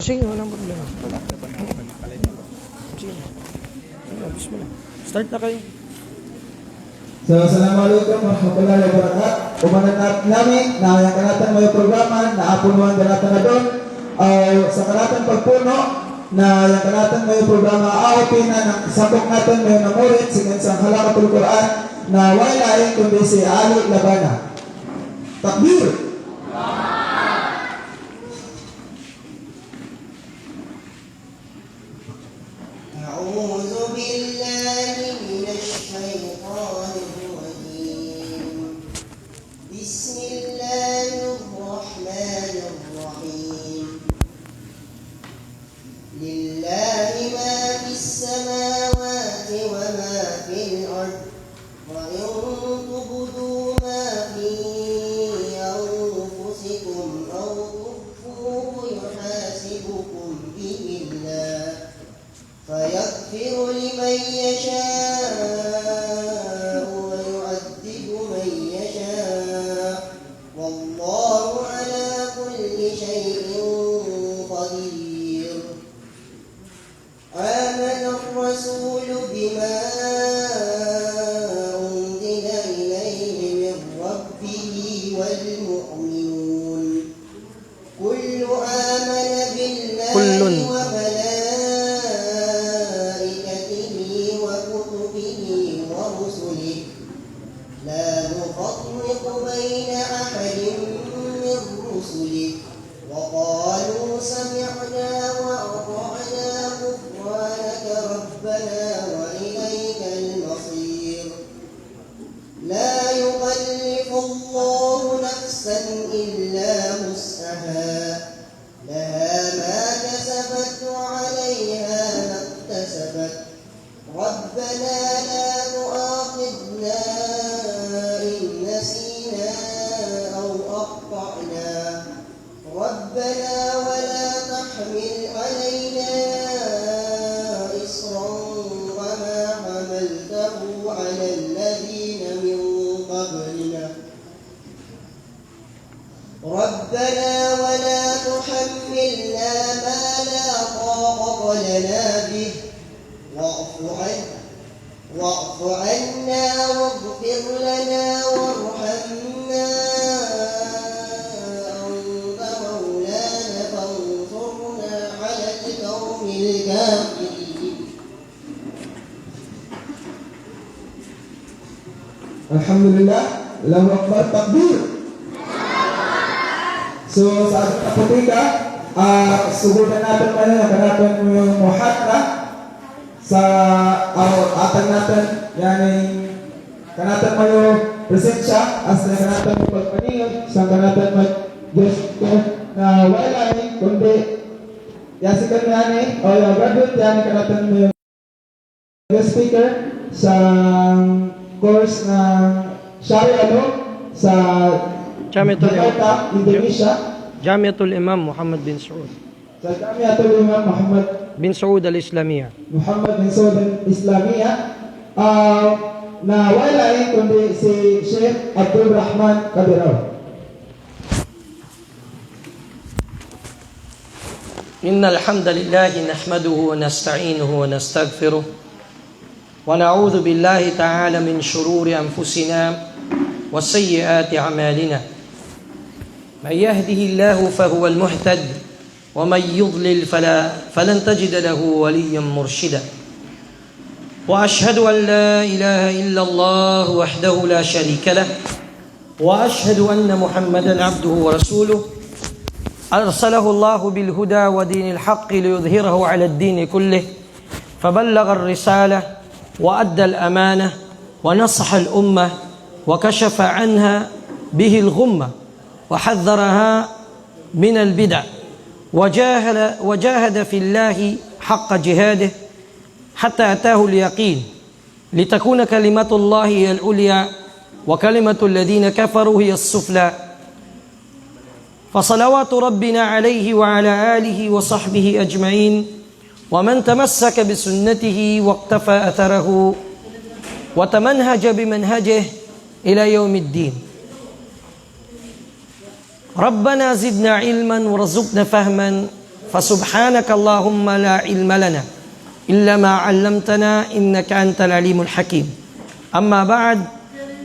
Sige, walang problema. Sige. Bismillah. Start na kayo. So, Assalamualaikum warahmatullahi wabarakatuh. Umanat namin na yung kanatan may programa na apunuan kanatan na doon. Sa kanatan pagpuno na yung kanatan may programa AOP na sabok natin may namurit sigan sa halakatul Quran na wala kundi si Ali Labana. Takbir! فيغفر لمن يشاء ويعذب من يشاء والله على كل شيء قدير آمن الرسول بما أنزل إليه من ربه والمؤمنون كل آمن بالله لا نفرق بين أحد من رسله وقالوا سمعنا وأطعنا غفرانك ربنا وإليك المصير لا يكلف الله نفسا إلا وسعها لها ما كسبت وعليها ما اكتسبت ربنا لا تؤاخذنا ربنا ولا تحمل علينا إصرا وما حملته على الذين من قبلنا ربنا ولا تحملنا ما لا طاقة لنا به واعف عنا واغفر لنا وارحمنا Alhamdulillah, Allahu Akbar, takbir. So saat ketiga, subuhan natin ngayon, natin yung muhadra sa atin natin, yani kanatan mo yung presensya, as na kanatan mo pagpaningin, sa kanatan mo na wala kundi yasikan yani, o yung graduate yani kanatan mo yung guest speaker sa course na Sharia Law sa Jakarta, Indonesia. Jamiatul Imam Muhammad bin Saud. Sa Jamiatul Imam Muhammad bin Saud al-Islamiyah. Muhammad bin Saud al-Islamiyah. Na wala kundi si Sheikh Abdul Rahman Kabiraw. إن الحمد لله نحمده ونستعينه ونستغفره ونعوذ بالله تعالى من شرور أنفسنا وسيئات أعمالنا من يهده الله فهو المهتد ومن يضلل فلن تجد له وليا مرشدا وأشهد أن لا إله إلا الله وحده لا شريك له وأشهد أن محمدا عبده ورسوله أرسله الله بالهدى ودين الحق ليظهره على الدين كله فبلغ الرسالة وأدى الأمانة ونصح الأمة وكشف عنها به الغمة وحذرها من البدع وجاهد في الله حق جهاده حتى أتاه اليقين لتكون كلمة الله هي العليا وكلمة الذين كفروا هي السفلى فصلوات ربنا عليه وعلى آله وصحبه أجمعين ومن تمسك بسنته واقتفى أثره وتمنهج بمنهجه إلى يوم الدين ربنا زدنا علما وارزقنا فهما فسبحانك اللهم لا علم لنا إلا ما علمتنا إنك أنت العليم الحكيم. أما بعد،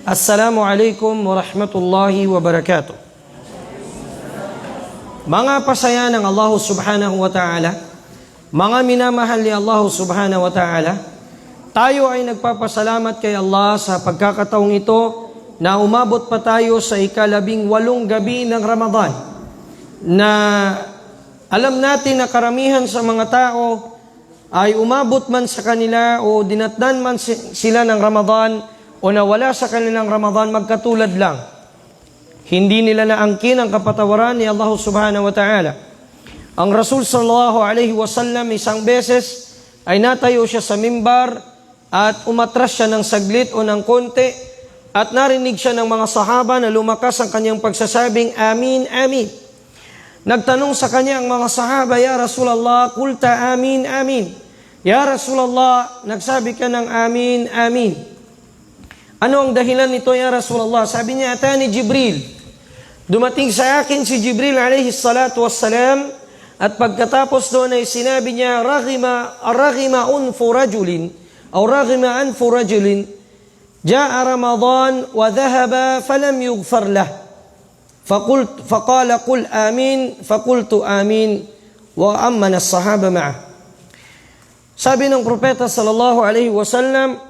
السلام عليكم ورحمة الله وبركاته. Mga pasaya ng Allah subhanahu wa ta'ala, mga minamahal ni Allah subhanahu wa ta'ala, tayo ay nagpapasalamat kay Allah sa pagkakataong ito na umabot pa tayo sa ika-18 gabi ng Ramadan, na alam natin na karamihan sa mga tao ay umabot man sa kanila o dinatnan man sila ng Ramadan o nawala sa kanilang Ramadan, magkatulad lang. Hindi nila naangkin ang kapatawaran ni Allah subhanahu wa ta'ala. Ang Rasul sallallahu alaihi wasallam isang beses ay natayo siya sa mimbar at umatras siya ng saglit o ng konti at narinig siya ng mga sahaba na lumakas ang kanyang pagsasabing, Amin, Amin. Nagtanong sa kanya ang mga sahaba, Ya Rasulullah, kulta amin, amin. Ya Rasulullah, nagsabi ka ng amin, amin. Ano ang dahilan nito, Ya Rasulullah? Sabi niya, atani Jibril. Dumating sa akin si Jibril alayhi salatu wassalam, at pagkatapos doon ay sinabi niya, raghima anfu rajulin, ja'a Ramadan wa dhahaba falam yughfar lah. فقال قل آمين فقلت آمين وأمن الصحابة معه. Sabi ng propeta sallallahu alaihi wasallam,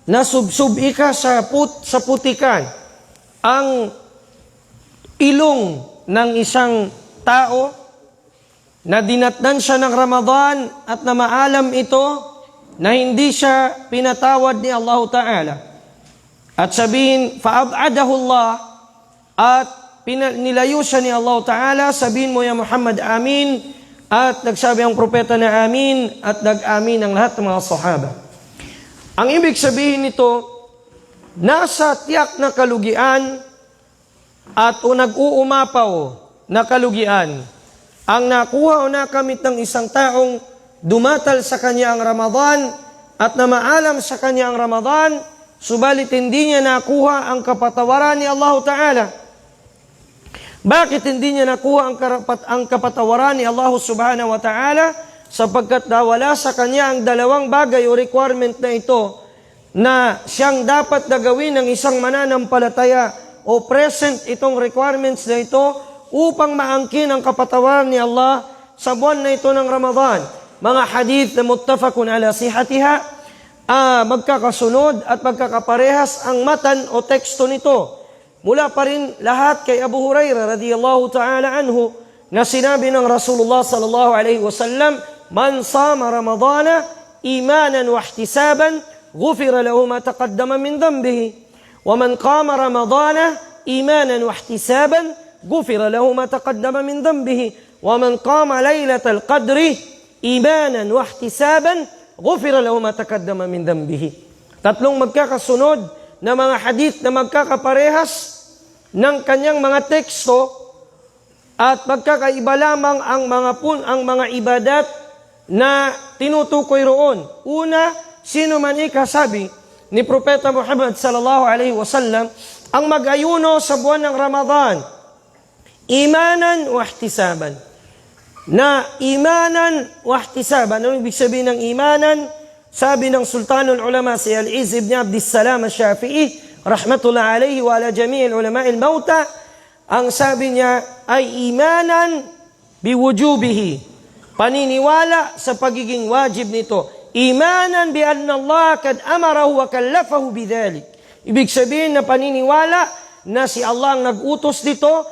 nasubsub ika sa putikan ang ilong ng isang tao na dinatnan siya ng Ramadan at na maalam ito na hindi siya pinatawad ni Allah Ta'ala. At sabihin, fa'ab'adahu Allah, at nilayo siya ni Allah Ta'ala, sabihin mo ya Muhammad, amin, at nagsabi ang propeta na amin, at nag-amin ang lahat ng mga sahaba. Ang ibig sabihin nito, nasa tiyak na kalugian at nag-uumapaw na kalugian ang nakuha o nakamit ng isang taong dumatal sa kanya ang Ramadan at na maalam sa kanya ang Ramadan, subalit hindi niya nakuha ang kapatawaran ni Allah Ta'ala. Bakit hindi niya nakuha ang kapatawaran ni Allah subhanahu wa ta'ala? Sapagkat nawala sa kanya ang dalawang bagay o requirement na ito na siyang dapat na gawin ng isang mananampalataya o present itong requirements na ito upang maangkin ang kapatawaran ni Allah sa buwan na ito ng Ramadan. Mga hadith na muttafaqun ala sihatiha, magkakasunod at magkakaparehas ang matan o teksto nito. Mula pa rin lahat kay Abu Hurairah radhiyallahu ta'ala anhu na sinabi ng Rasulullah sallallahu alaihi wasallam, man sama Ramadana imanan wa ihtisaban ghufira lahu ma taqaddama min dhanbihi wa man qama Ramadana imanan wa ihtisaban ghufira lahu ma taqaddama min dhanbihi wa man qama lailatal qadri imanan wa ihtisaban ghufira lahu ma taqaddama min dhanbihi. Tatlong magkakasunod na mga hadith na magkakaparehas ng kanyang mga teksto at magkakaiba lamang ang mga ibadat na tinutukoy roon. Una, sino man ikasabi ni Propeta Muhammad sallallahu alaihi wasallam ang mag-ayuno sa buwan ng Ramadan, imanan wa ihtisaban. Na imanan wa ihtisaban, ano ibig sabihin ng imanan? Sabi ng Sultanul Ulama si Al-Izz ibn Abdissalam Al-Shafi'i, rahmatullah alayhi wa ala jami'il ulama'il mauta, ang sabi niya ay imanan biwujubihi, paniniwala sa pagiging wajib nito. Imanan bi anna Allah kad amarahu wa kallafahu bidhalik. Ibig sabihin na paniniwala na si Allah ang nag-utos dito,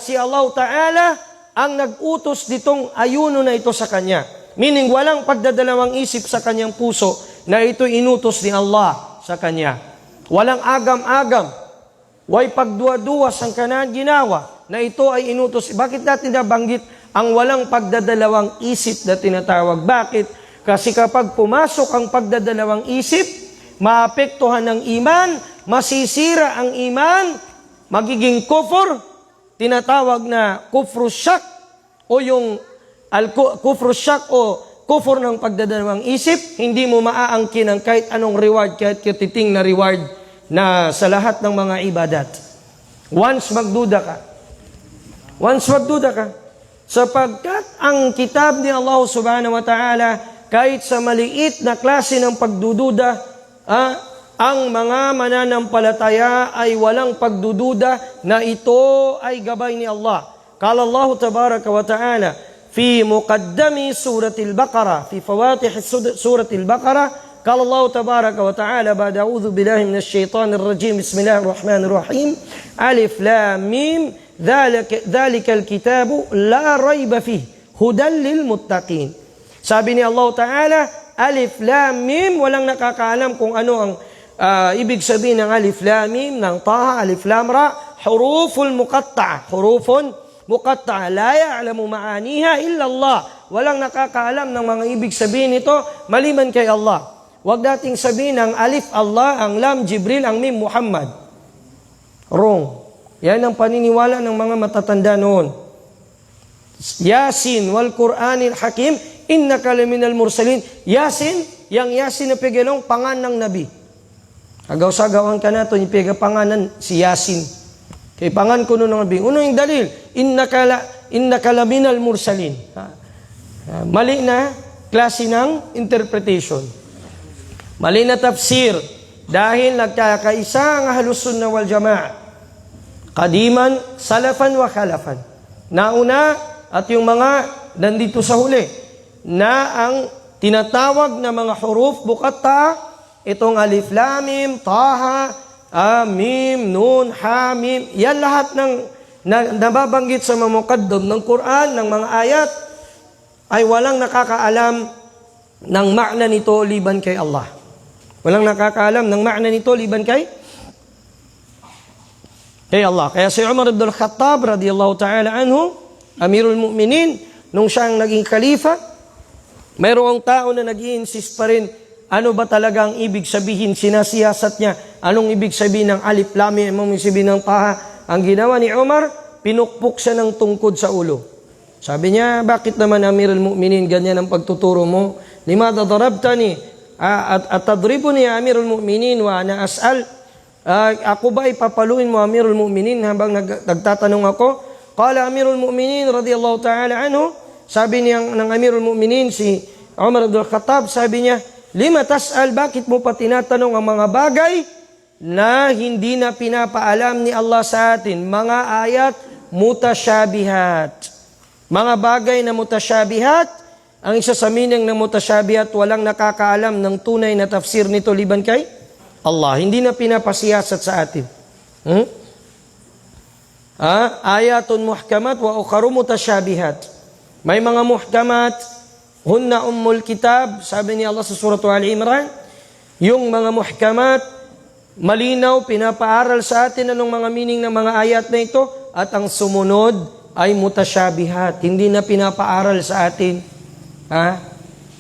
si Allah Ta'ala ang nag-utos ditong ayuno na ito sa kanya. Meaning, walang pagdadalawang isip sa kanyang puso na ito inutos ni Allah sa kanya. Walang agam-agam. Way pagduwa-duwas ang kanang ginawa na ito ay inutos. Bakit natin nabanggit ang walang pagdadalawang isip na tinatawag? Bakit? Kasi kapag pumasok ang pagdadalawang isip, maapektuhan ng iman, masisira ang iman, magiging kufur, tinatawag na kufru syak o yung kufru syak o kufur ng pagdadalawang isip, hindi mo maaangkin ang kahit anong reward, kahit katiting na reward na sa lahat ng mga ibadat. Once magduda ka, Sapagkat ang kitab ni Allah subhanahu wa ta'ala, kahit sa maliit na klase ng pagdududa, ang mga mananampalataya ay walang pagdududa na ito ay gabay ni Allah. Qala Allah tabaraka wa ta'ala fi muqaddami suratil Baqarah, fi fawatih suratil Baqarah, qala Allah tabaraka wa ta'ala ba'da a'udzu billahi minash shaitanir rajim, bismillahir rahmanir rahim, alif lam mim, dhalikal kitabu la rayba fihi hudan lil muttaqin. Sabi ni Allah Ta'ala, alif lam mim, walang nakakaalam kung ano ang ibig sabihin ng alif lam mim, ng taha, alif lam ra, huruful muqatta'a, la ya'lamu ma'aniha illa Allah. Walang nakakaalam ng mga ibig sabihin nito maliban kay Allah. Huwag nating sabihin ang alif Allah, ang lam Jibril, ang mim Muhammad. Wrong. Yan ang paniniwala ng mga matatanda noon. Yasin wal Qur'anil Hakim, innaka laminal mursalin. Yasin, yang Yasin na pigalong pangan ng Nabi. Agaw-sagawan ka na ito, yung pigapanganan si Yasin. Kay pangan ko ng Nabi. Uno yung dalil, innaka laminal mursalin. Mali na klase ng interpretation. Mali na tafsir. Dahil nagkakaisa ang Ahlus Sunnah wal Jamaah. Qadiman, salafan wa khalafan. Nauna at yung mga nandito sa huli na ang tinatawag na mga huruf muqatta'a, itong alif lam mim, taha, mim, nun, ha, mim, yan lahat ng nababanggit sa mga muqaddam ng Quran, ng mga ayat, ay walang nakakaalam ng makna nito liban kay Allah. Walang nakakaalam ng makna nito liban kay Allah. Kaya si Umar ibn al-Khattab radiyallahu ta'ala anhu, Amirul Mu'minin, nung siyang naging khalifa, mayroong tao na nag-i-insist pa rin, ano ba talagang ibig sabihin, sinasiyasat niya, anong ibig sabihin ng alif lam mim, anong ibig sabihin ng taha. Ang ginawa ni Umar, pinukpok siya ng tungkod sa ulo. Sabi niya, bakit naman Amirul Mu'minin, ganyan ang pagtuturo mo? Limada darabtani, at tadribuni Amirul Mu'minin, wa ana as'al, ako ba ipapaluin mo Amirul Mu'minin habang nagtatanong ako? Qala Amirul Mu'minin radiyallahu ta'ala anhu, sabi niya ng Amirul Mu'minin si Umar ibn al-Khattab, sabi niya, lima tas'al, bakit mo pa tinatanong ang mga bagay na hindi na pinapaalam ni Allah sa atin? Mga ayat mutasyabihat. Mga bagay na mutasyabihat, ang isa sa meaning ng mutasyabihat, walang nakakaalam ng tunay na tafsir nito liban kay Allah. Hindi na pinapasiyasat sa atin. Ayatun muhkamat wa ukharu mutasyabihat. May mga muhkamat, hunna ummul kitab, sabi ni Allah sa surah Al-Imran, yung mga muhkamat, malinaw, pinapaaral sa atin anong mga meaning ng mga ayat na ito, at ang sumunod ay mutasyabihat, hindi na pinapaaral sa atin.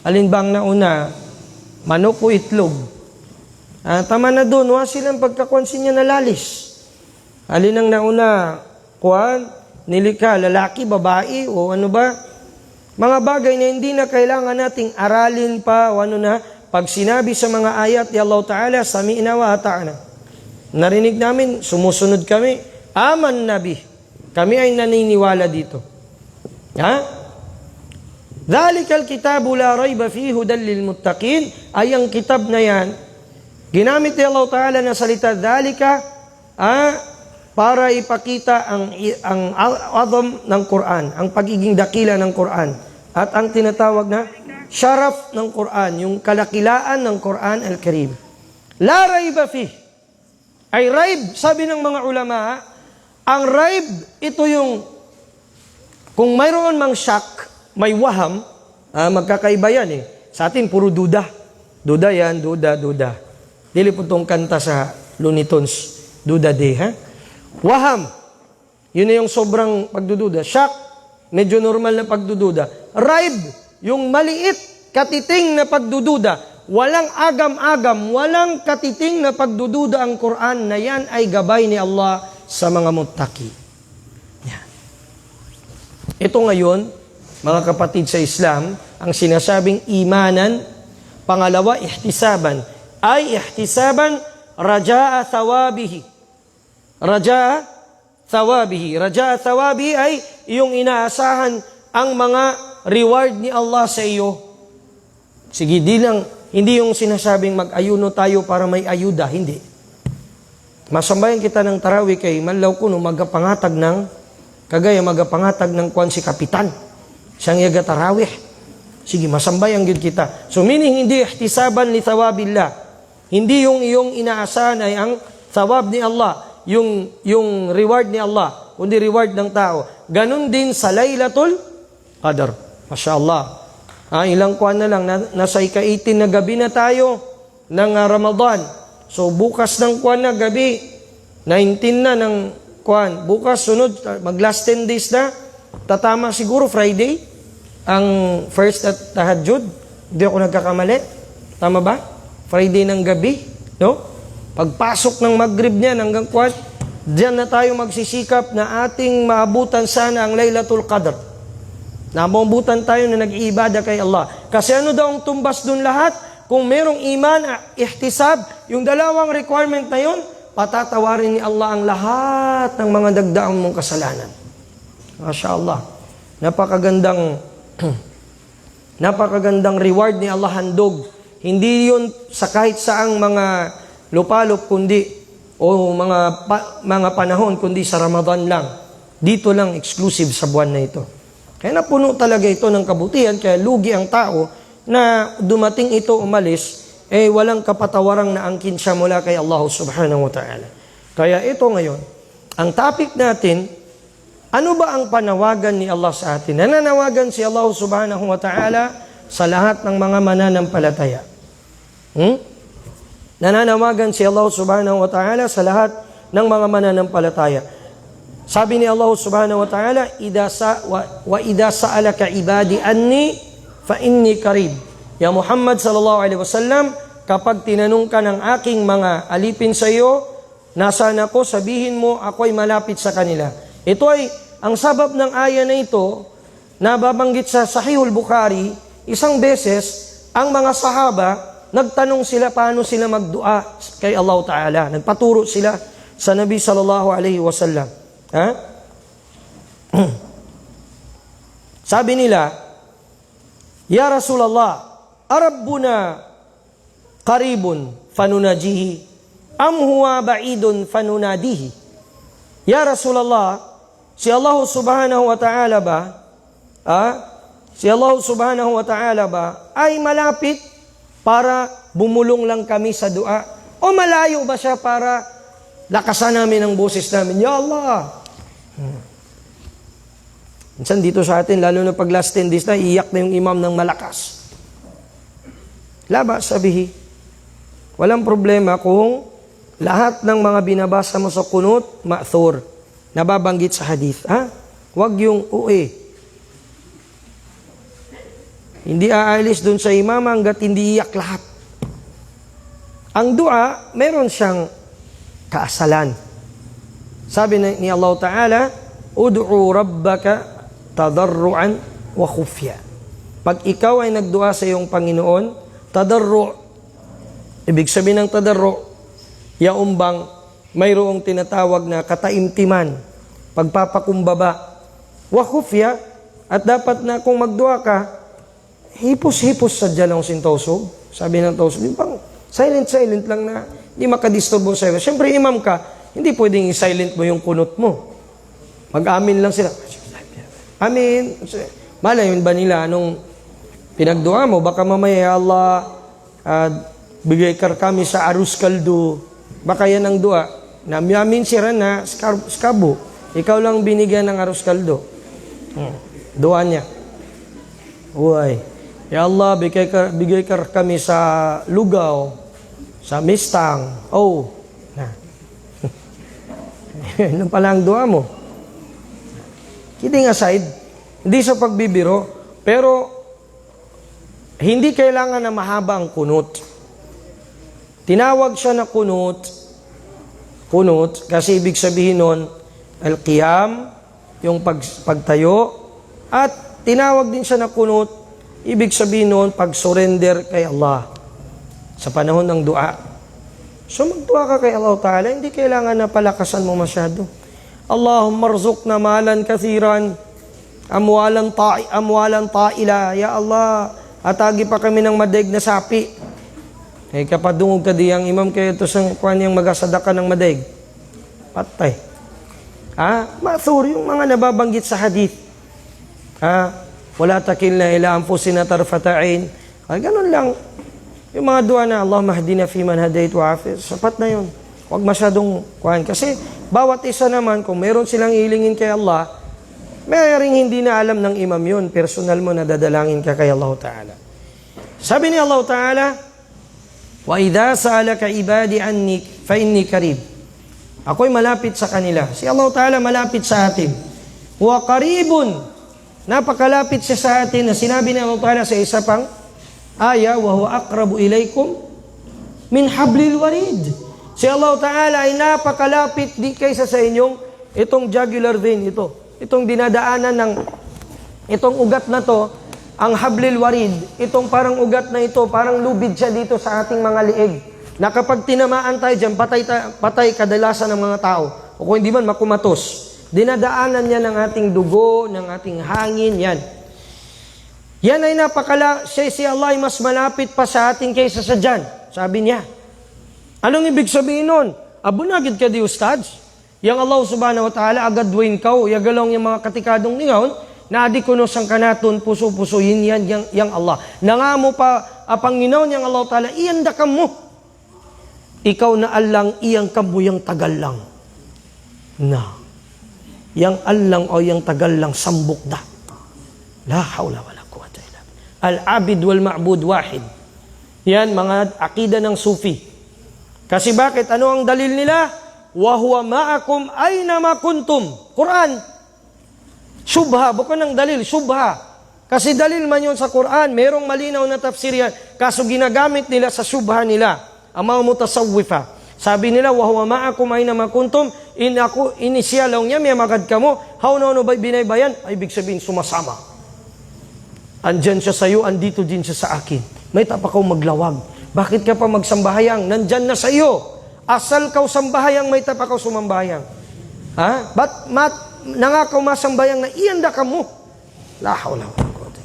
Alin bang nauna? Manok o itlog? Tama na doon, wa silang pagkakonsin niya nalalis. Alin ang nauna? Nilikha, lalaki, babae, o ano ba? Mga bagay na hindi na kailangan nating aralin pa, o ano na, pag sinabi sa mga ayat ni Allah Ta'ala, sami'na wa ata'na. Narinig namin, sumusunod kami, aman nabi. Kami ay naniniwala dito. Dhalikal kitabu la rayba fihi hudan lil muttaqin, ay ang kitab na yan, ginamit ni Allah Ta'ala na salita, dhalika, para ipakita ang azam ng Quran, ang pagiging dakila ng Quran, at ang tinatawag na syaraf ng Quran, yung kalakilaan ng Quran al-Karim. La rayba fihi, ay raib, sabi ng mga ulama, ang raib, ito yung, kung mayroon mang syak, may waham, magkakaiba yan eh. Sa atin, puro duda. Duda yan, duda. Dili po itong kanta sa Looney Tunes. Duda day, Waham. Yun na yung sobrang pagdududa. Syak, medyo normal na pagdududa. Raib, yung maliit, katiting na pagdududa. Walang agam-agam, walang katiting na pagdududa ang Quran na yan ay gabay ni Allah sa mga muttaqi. Yan. Ito ngayon, mga kapatid sa Islam, ang sinasabing imanan, pangalawa, ihtisaban. Ay ihtisaban, raja'a thawabihi. Raja'a thawabihi ay iyong inaasahan ang mga reward ni Allah sa iyo. Sige, hindi yung sinasabing mag-ayuno tayo para may ayuda, hindi. Masambayan kita ng tarawih kay manlaw kuno magapangatag ng kagaya magapangatag ng kwan si kapitan. Siyang yaga tarawih. Sige, masambayan gyud kita. So meaning hindi ihtisaban li thawabillah. Hindi yung iyong inaasahan ay ang thawab ni Allah, yung reward ni Allah, kundi reward ng tao. Ganun din sa Laylatul Qadr. Masyaallah. Ilang kwan na lang, nasa ika-18 na gabi na tayo ng Ramadan. So bukas ng kwan na gabi, 19 na ng kwan. Bukas, sunod, mag last 10 days na. Tatama siguro Friday, ang first at tahajjud. Hindi ako nagkakamali. Tama ba? Friday ng gabi, no? Pagpasok ng Maghrib niyan hanggang kwan, diyan na tayo magsisikap na ating maabutan sana ang Laylatul Qadr. Na maabutan tayo na nag-iibada kay Allah. Kasi ano daw ang tumbas dun lahat? Kung merong iman, ihtisab, yung dalawang requirement na yun, patatawarin ni Allah ang lahat ng mga dagdaang mong kasalanan. Masya Allah. Napakagandang reward ni Allah handog. Hindi yun sa kahit saang mga lupalop kundi o mga panahon kundi sa Ramadan lang. Dito lang exclusive sa buwan na ito. Kaya napuno talaga ito ng kabutihan, kaya lugi ang tao na dumating ito umalis, walang kapatawarang naangkin siya mula kay Allah subhanahu wa ta'ala. Kaya ito ngayon, ang topic natin, ano ba ang panawagan ni Allah sa atin? Nananawagan si Allah subhanahu wa ta'ala sa lahat ng mga mananampalataya. Nananawagan si Allah subhanahu wa ta'ala sa lahat ng mga mananampalataya. Sabi ni Allah subhanahu wa ta'ala, wa idha sa'alaka ibadi anni fa inni qarib. Ya Muhammad sallallahu alaihi wasallam, kapag tinanong ka ng aking mga alipin sa iyo, nasaan ako, sabihin mo ako'y malapit sa kanila. Ito ay ang sabab ng aya na ito na babanggit sa Sahihul Bukhari, isang beses ang mga sahaba nagtanong sila paano sila magdua kay Allah Ta'ala. Nagpaturo sila sa Nabi sallallahu alaihi wasallam. Sabi nila, Ya Rasulullah, Arabbuna qaribun fanunajihi am huwa ba'idun fanunadihi. Ya Rasulullah, si Allah subhanahu wa ta'ala ba, si Allah subhanahu wa ta'ala ba ay malapit para bumulong lang kami sa dua? O malayo ba siya para lakasan namin ang boses namin? Ya Allah! Minsan dito sa atin, lalo na pag last 10 days na, iyak na yung imam ng malakas. Laba, sabihi. Walang problema kung lahat ng mga binabasa mo sa kunut, ma'thur, nababanggit sa hadith. Huwag yung uwi. Hindi aalis dun sa imam hanggat hindi iyak lahat. Ang dua, meron siyang kaasalan. Sabi ni Allah Ta'ala, Ud'u rabbaka tadarruan wa khufya. Pag ikaw ay nagdua sa iyong Panginoon, tadarru, ibig sabihin ng tadarru, yaumbang mayroong tinatawag na kataimtiman, pagpapakumbaba, wa khufya, at dapat na kung magdua ka, hipos-hipos sa dyan ang sintosog. Sabi ng tosog, bang silent lang na hindi makadisturbo sa'yo. Siyempre, imam ka, hindi pwedeng i-silent mo yung kunot mo. Mag-amin lang sila. Amin. Malayon ba nila anong pinagdua mo? Baka mamaya Allah bigay ka kami sa arus kaldo. Baka yan ang dua. Amin siya na skabo. Ikaw lang binigyan ng arus kaldo. Dua niya. Uy. Ya Allah, bigay ka kami sa lugaw, sa mistang. Ano pala ang dua mo? Kidding aside, hindi sa pagbibiro, pero hindi kailangan na mahaba ang kunut. Tinawag siya na kunut kasi ibig sabihin nun, al-qiyam, yung pagtayo, at tinawag din siya na kunut, ibig sabihin nun, pag-surrender kay Allah sa panahon ng dua. So magdua ka kay Allah Ta'ala, hindi kailangan na palakasan mo masyado. Allahumma rzuqna malan kathiran. amwalan ta'ila. Ya Allah, atagi pa kami ng madaig na sapi. Eh kapadungog ka diyang imam kayo ito sa kuan yang magasadaka ng madaig. Patay. Mathur yung mga nababanggit sa hadith. Wala takilna ila anfusina tarfata ain. Ganun lang. Yung mga dua na Allahumma hdina fi man hadait wa afi, sapat na yun. Huwag masyadong kuhan. Kasi bawat isa naman, kung meron silang hilingin kay Allah, mayroong hindi na alam ng imam yun. Personal mo na dadalangin ka kay Allah Ta'ala. Sabi ni Allah Ta'ala, wa idha sa'alaka ibadi anni fa inni karib. Ako'y malapit sa kanila. Si Allah Ta'ala malapit sa atin. Wa qaribun. Napakalapit siya sa atin na sinabi ni Allah Ta'ala sa isa pang aya, wa huwa aqrabu ilaykum min hablil warid. Si Allah Ta'ala ay napakalapit di kaysa sa inyong itong jugular vein, itong dinadaanan ng itong ugat na to, ang hablil warid, itong parang ugat na ito, parang lubid siya dito sa ating mga liig, na kapag tinamaan tayo dyan, patay kadalasan ng mga tao, o kung hindi man makumatos. Dinadaanan niya ng ating dugo, ng ating hangin, yan. Yan ay si Allah ay mas malapit pa sa atin kaysa sa dyan. Sabi niya. Anong ibig sabihin nun? Abunagid ka di ustads. Yang Allah subhanahu wa ta'ala agadwin kau, yagalong yung mga katikadong ningaon, na adi kunos ang kanaton, puso-puso, yan yang Allah. Nangamo pa, Panginoon yang Allah ta'ala, iyan da ka mo. Ikaw na alang, iyang kabuyang tagal lang. Na. Yang alang o yang tagal lang, sambok da. La hawla wala. Al-abid wal-ma'bud wahid. Yan, mga akida ng Sufi. Kasi bakit? Ano ang dalil nila? Wa huwa ma'akum ayna ma kuntum. Quran. Subha. Bukan ng dalil. Subha. Kasi dalil man yun sa Quran. Merong malinaw na tafsir yan. Kaso ginagamit nila sa subha nila. Ang mga mutasawwifa. Sabi nila, wa huwa ma'akum ayna ma kuntum. Inisyalaw niya, may magad ka mo. How no ba binaybayan? Ay, ibig sabihin, sumasama. Andyan siya sa iyo, andito din siya sa akin. May tapakaw maglawag. Bakit ka pa magsambahayang? Nandyan na sa iyo. Asal kaw sambahayang, may tapakaw sumambahayang. Ba't nangakaw masambayang na iyan da ka mo? La hawla wala quwwata.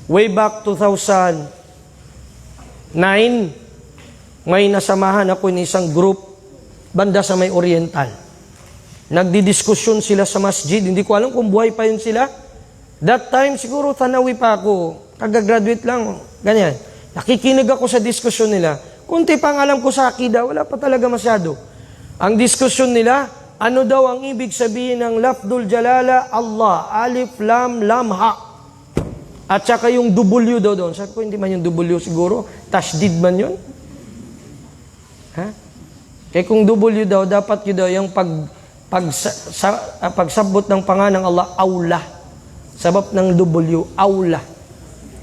Way back 2009, may nasamahan ako ni isang group banda sa may Oriental. Nagdidiskusyon sila sa masjid. Hindi ko alam kung buhay pa yun sila. That time, siguro tanawi pa ako. Kagagraduate lang. Ganyan. Nakikinig ako sa diskusyon nila. Kunti pang alam ko sa akida, wala pa talaga masyado. Ang diskusyon nila, ano daw ang ibig sabihin ng lafdul jalala, Allah, alif, lam, ha. At saka yung W daw doon. Sabi ko, hindi man yung W siguro. Tashdid man yun. Kaya kung W daw, dapat yun daw yung pagsabot ng pangalan ng Allah, aula. Sabab ng W, aula.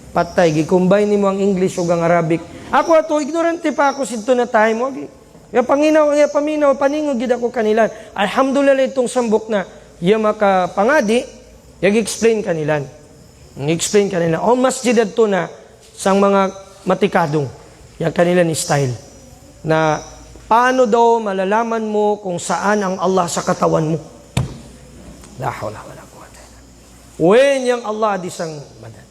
Patay, gi-combine mo ang English o ang Arabic. Ako ato, ignorante pa ako sinto na time. Ya panginaw, ya paminaw, paningog gid ako kanila. Alhamdulillah itong sambok na, ya makapangadi, yag-explain kanilan. Explain kanila. O masjid adto na sang mga matikadong. Yang kanila ni style. Na paano daw malalaman mo kung saan ang Allah sa katawan mo. La hawla wala quwwata. Wen yang Allah di sang badan.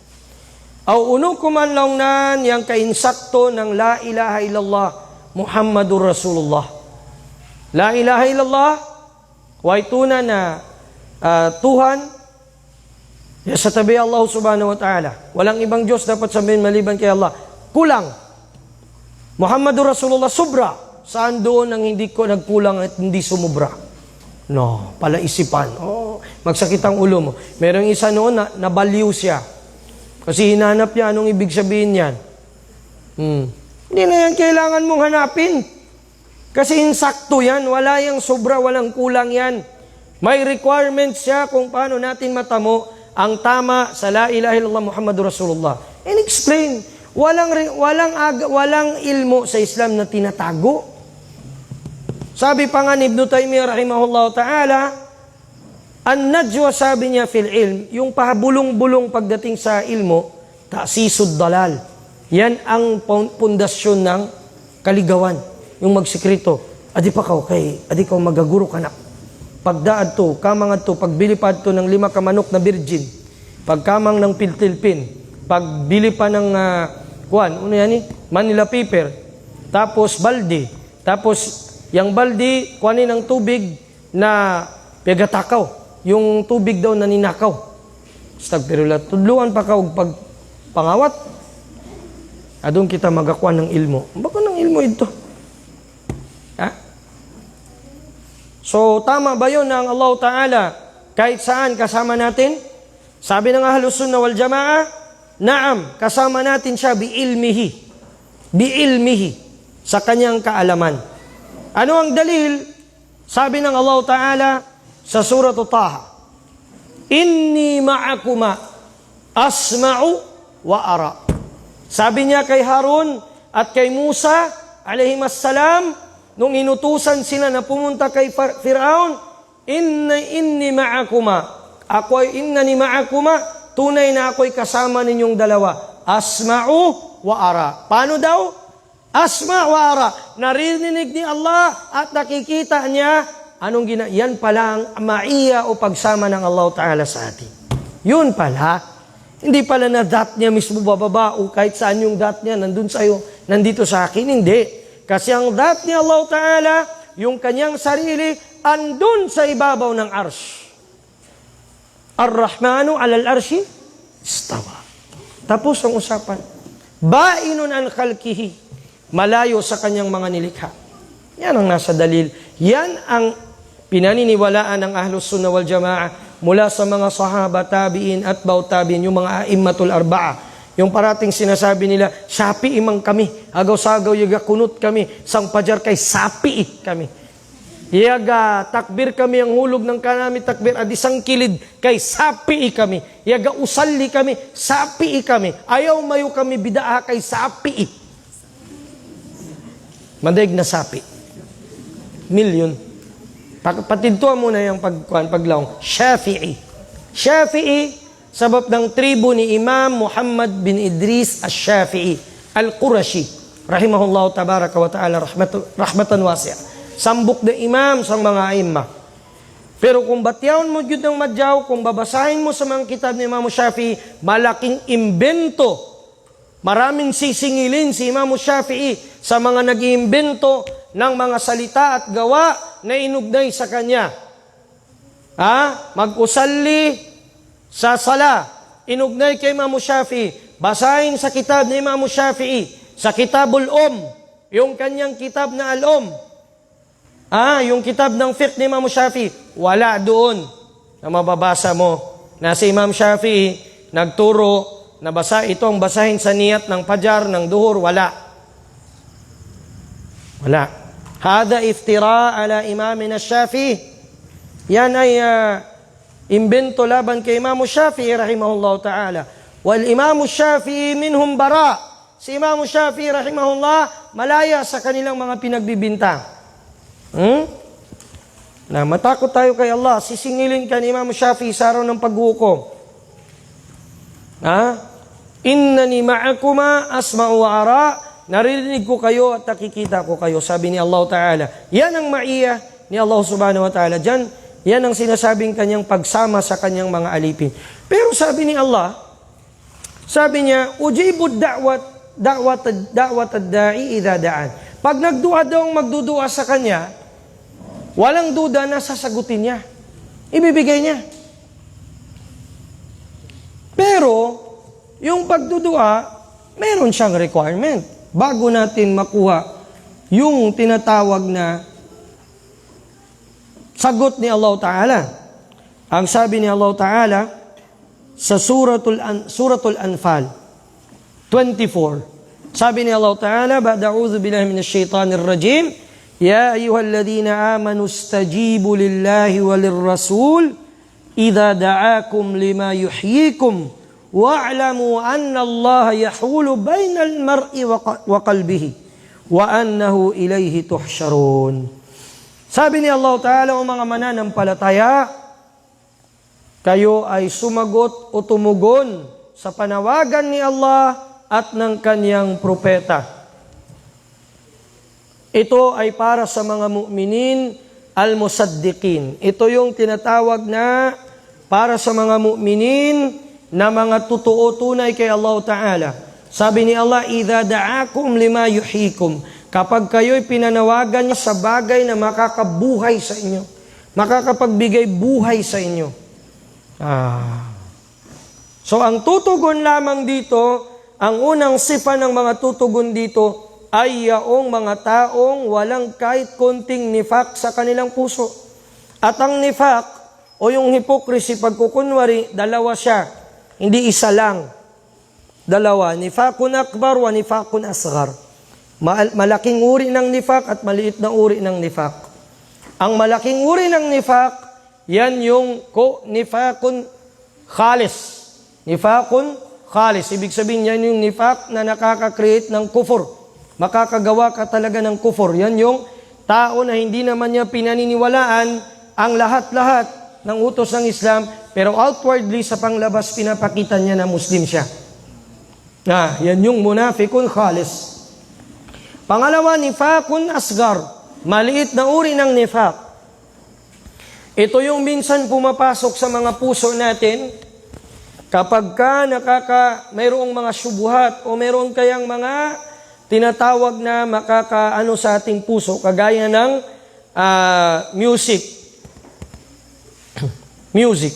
Aw uno kuman lang nan yang kainsakto ng la ilaha illallah Muhammadur Rasulullah. La ilaha illallah way tuna na Tuhan ya sa tabi Allah subhanahu wa ta'ala. Walang ibang Diyos dapat sabihin maliban kay Allah. Kulang. Muhammadur Rasulullah sobra. Saan doon ang hindi ko nagkulang at hindi sumubra? No, palaisipan. Magsakit ang ulo mo. Merong isa noon na nabaliw siya. Kasi hinanap niya anong ibig sabihin yan. Hindi na yan kailangan mong hanapin. Kasi insakto yan. Wala yang sobra, walang kulang yan. May requirements siya kung paano natin matamo ang tama sa la ilaha illallah Muhammadur Rasulullah. And explain. Walang ilmo sa Islam na tinatago. Sabi pa nga ni Ibn Taymiyyah rahimahullah ta'ala, an-najwa sabi niya fil ilm, yung pahabulong-bulong pagdating sa ilmo, ta'sisud dalal. Yan ang pundasyon ng kaligawan. Yung magsikrito, adi pa kaw kay, adi kaw magaguro ka na. Pagdaad to, kamangad to, pagbilipad to ng 5 ka manok na virgin, pagkamang ng piltilpin, pagbili pa ng Manila paper, tapos balde, tapos yung balde, kuhanin ng tubig na pegatakaw, yung tubig daw na ninakaw. Stagpirula, tudluan pa ka og pangawat. Adong kita magakuha ng ilmo. Baka ng ilmo ito. Ha? So, tama ba yun na ang Allah Ta'ala kahit saan kasama natin? Sabi ng Ahlus Sunnah wal Jamaa, naam, kasama natin siya biilmihi. Biilmihi. Sa kanyang kaalaman. Ano ang dalil? Sabi ng Allah Ta'ala sa Surah Taha, Inni ma'akuma asma'u wa ara. Sabi niya kay Harun at kay Musa alayhimassalam, nung inutusan sila na pumunta kay Firaun, innani ma'akuma, tunay na ako'y kasama ninyong dalawa. Asma'u wa ara. Paano daw? Asma wa ara. Narinig ni Allah at nakikita niya. Anong yan pala ang maiya o pagsama ng Allah Ta'ala sa atin. Yun pala. Hindi pala na dat niya mismo bababa o kahit saan yung dat niya nandun sa'yo, nandito sa akin. Hindi. Kasi ang dat ni Allah Ta'ala, yung kanyang sarili, andun sa ibabaw ng arsh. Ar-Rahmanu alal arshi istawa. Tapos ang usapan. Bainun an khalqihi. Malayo sa kanyang mga nilikha. Yan ang nasa dalil. Yan ang pinaniniwalaan ng Ahlus Sunnah wal Jamaa mula sa mga sahaba, tabi'in at baw tabi'in, yung mga a'immatul arba'a. Yung parating sinasabi nila, sapi imang kami, agaw-sagaw yaga kunut kami, sang pajar kay sapi kami. Yaga takbir kami, ang hulog ng kanami takbir, adi sang kilid kay sapi kami. Yaga usalli kami, sapi kami. Ayaw mayo kami bidaa kay sapi. Mandaig na sapi. Million. Patidtuan muna yung paglaong. Shafi'i. Shafi'i, sabab ng tribo ni Imam Muhammad bin Idris al-Shafi'i, al-Qurashi, rahimahullahu tabaraka wa ta'ala, rahmatan wasi'a. Sambok na imam sa mga aimma. Pero kung batyawan mo yun ng madyaw, kung babasahin mo sa mga kitab ni Imam Shafi'i, malaking imbento. Maraming sisingilin si Imam Shafi'i sa mga nag-iimbento ng mga salita at gawa na inugnay sa kanya. Mag-usalli sa sala, inugnay kay Imam Shafi'i. Basahin sa kitab ni Imam Shafi'i, sa Kitabul yung kanyang kitab na Al-Om. Yung kitab ng fiqh ni Imam Shafi'i, wala doon na mababasa mo na si Imam Shafi'i nagturo na itong basahin sa niyat ng pajar, ng duhur, wala. Wala. Hada iftira ala imamina Shafi'i. Yan ay imbento laban kay Imam Shafi'i rahimahullah ta'ala. Wal Imam Shafi'i minhum bara. Si Imam Shafi'i rahimahullah malaya sa kanilang mga pinagbibintang. Na matakot tayo kay Allah, sisingilin ka ni Imam Shafi'i sa araw ng paghukom. Innani ma'akuma asma'u wa ara. Naririnig ko kayo at nakikita ko kayo, sabi ni Allah Ta'ala. Yan ang maiya ni Allah Subhanahu wa Ta'ala. Yan ang sinasabing kanyang pagsama sa kanyang mga alipin. Pero sabi ni Allah, sabi niya, ujibud da'wat ad-da'i idha da'an. Pag nagdua daw ang magdudua sa kanya, walang duda na sasagutin niya. Ibibigay niya. Pero, yung pagdudua, meron siyang requirement. Bago natin makuha yung tinatawag na sagot ni Allah Ta'ala. Ang sabi ni Allah Ta'ala sa Suratul Anfal 24. Sabi ni Allah Ta'ala, Ba'da'udhu billahi minash shaitanir rajim, Ya ayyuhalladhina amanu istajibu lillahi walirrasul idha da'akum lima yuhyikum wa'lamu anna Allah yahulu bainal mar'i wa qalbihi wa annahu ilayhi tuhsyarun. Sabi ni Allah Ta'ala, o mga mananampalataya, kayo ay sumagot o tumugon sa panawagan ni Allah at ng kanyang propeta. Ito ay para sa mga mu'minin al-musaddiqin. Ito yung tinatawag na para sa mga mu'minin na mga totoo tunay kay Allah Ta'ala. Sabi ni Allah, "Idza da'akum lima yuhyikum." Kapag kayo'y pinanawagan niya sa bagay na makakabuhay sa inyo, makakapagbigay buhay sa inyo. So ang tutugon lamang dito, ang unang sifa ng mga tutugon dito ay yaong mga taong walang kahit konting nifak sa kanilang puso. At ang nifak o yung hypocrisy, pagkukunwari, dalawa siya. Hindi isa lang. Dalawa. Nifakun akbar wa nifakun asghar. Malaking uri ng nifak at maliit na uri ng nifak. Ang malaking uri ng nifak, yan yung nifakun khalis. Nifakun khalis. Ibig sabihin, yan yung nifak na nakaka-create ng kufur. Makakagawa ka talaga ng kufur. Yan yung tao na hindi naman niya pinaniniwalaan ang lahat-lahat ng utos ng Islam, pero outwardly sa panglabas pinapakita niya na Muslim siya. Yan yung munafikun khalis. Pangalawa, nifakun asgar. Maliit na uri ng nifak. Ito yung minsan pumapasok sa mga puso natin kapag mayroong mga syubuhat o mayroon kayang mga tinatawag na makakaano sa ating puso, kagaya ng music. Music.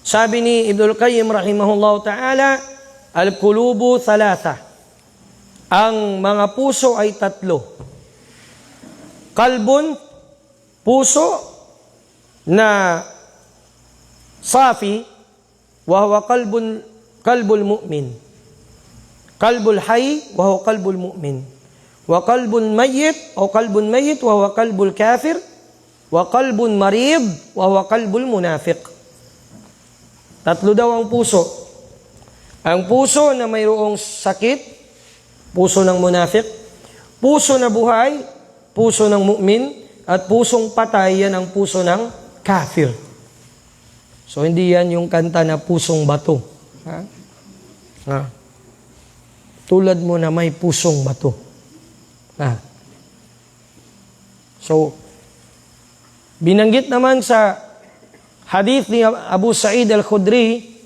Sabi ni Ibnul Qayyim rahimahullah ta'ala, al-qulubu thalatha. Ang mga puso ay tatlo. Kalbun, puso na safi, wa huwa kalbul mu'min. Kalbul hayy, wa huwa kalbul mu'min. Wa kalbun mayyit, wa huwa kalbul kafir. Wa kalbun marid, wa huwa kalbul munafiq. Tatlo daw ang puso. Ang puso na mayroong sakit, puso ng munafik, puso na buhay, puso ng mu'min, at pusong patay, yan ang puso ng kafir. So, hindi yan yung kanta na pusong bato. Tulad mo na may pusong bato. So, binanggit naman sa hadith ni Abu Sa'id al-Khudri,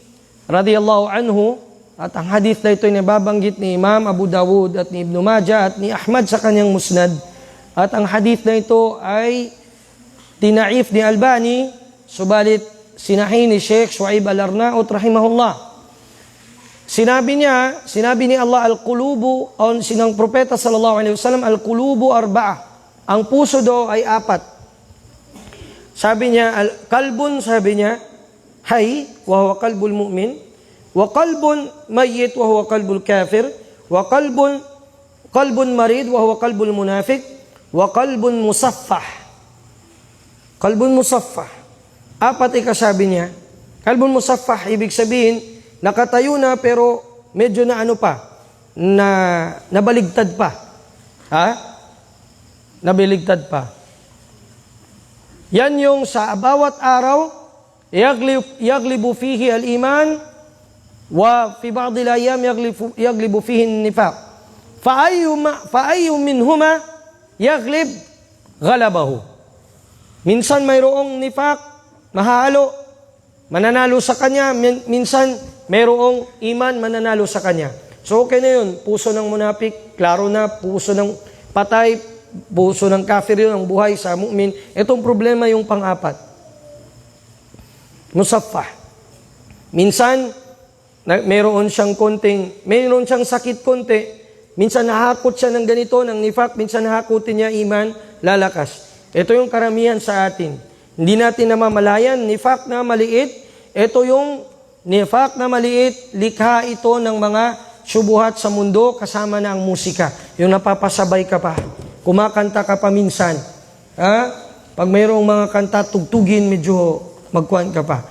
radiyallahu anhu, at ang hadith na ito ay nababanggit ni Imam Abu Dawud at ni Ibn Majah at ni Ahmad sa kanyang musnad. At ang hadith na ito ay tinaif ni Albani, subalit sinahi ni Sheikh Shu'aib al-Arnaut rahimahullah. Sinabi ni Allah, al-qulubu, o sinang propeta sallallahu alaihi wasallam, al-qulubu arba'a. Ang puso daw ay apat. Sabi niya, kalbun, sabi niya, hay, wa huwa kalbul mu'min. Wa qalbun mayyit wa huwa qalbul kafir, wa qalbun marid wa huwa qalbul munafiq, wa qalbun musaffah. Qalbun musaffah. Apat ikasabi niya. Qalbun musaffah, ibig sabihin, nakatayo na pero medyo na nabaligtad pa. Nabaligtad pa. Yan yung sa bawat araw, yaglibu fihi al-iman, wa fi ba'd al-ayyam yaglibu fihi an-nifaq. Fa ayyu minhuma yaglib ghalabahu. Minsan mayroong nifaq, mahalo, mananalo sa kanya, minsan mayroong iman, mananalo sa kanya. So okay na yun, puso ng munafik, klaro na, puso ng patay, puso ng kafir yun, ang buhay sa mu'min. Itong problema yung pang-apat. Musaffah. Minsan, mayroon siyang sakit konti, minsan nahakot siya ng ganito, ng nifak, minsan nahakotin niya iman, lalakas. Ito yung karamihan sa atin. Hindi natin namamalayan, nifak na maliit, ito yung nifak na maliit, likha ito ng mga syubuhat sa mundo, kasama na ang musika. Yung napapasabay ka pa, kumakanta ka pa minsan. Pag mayroong mga kanta, tugtugin, medyo magkuhan ka pa.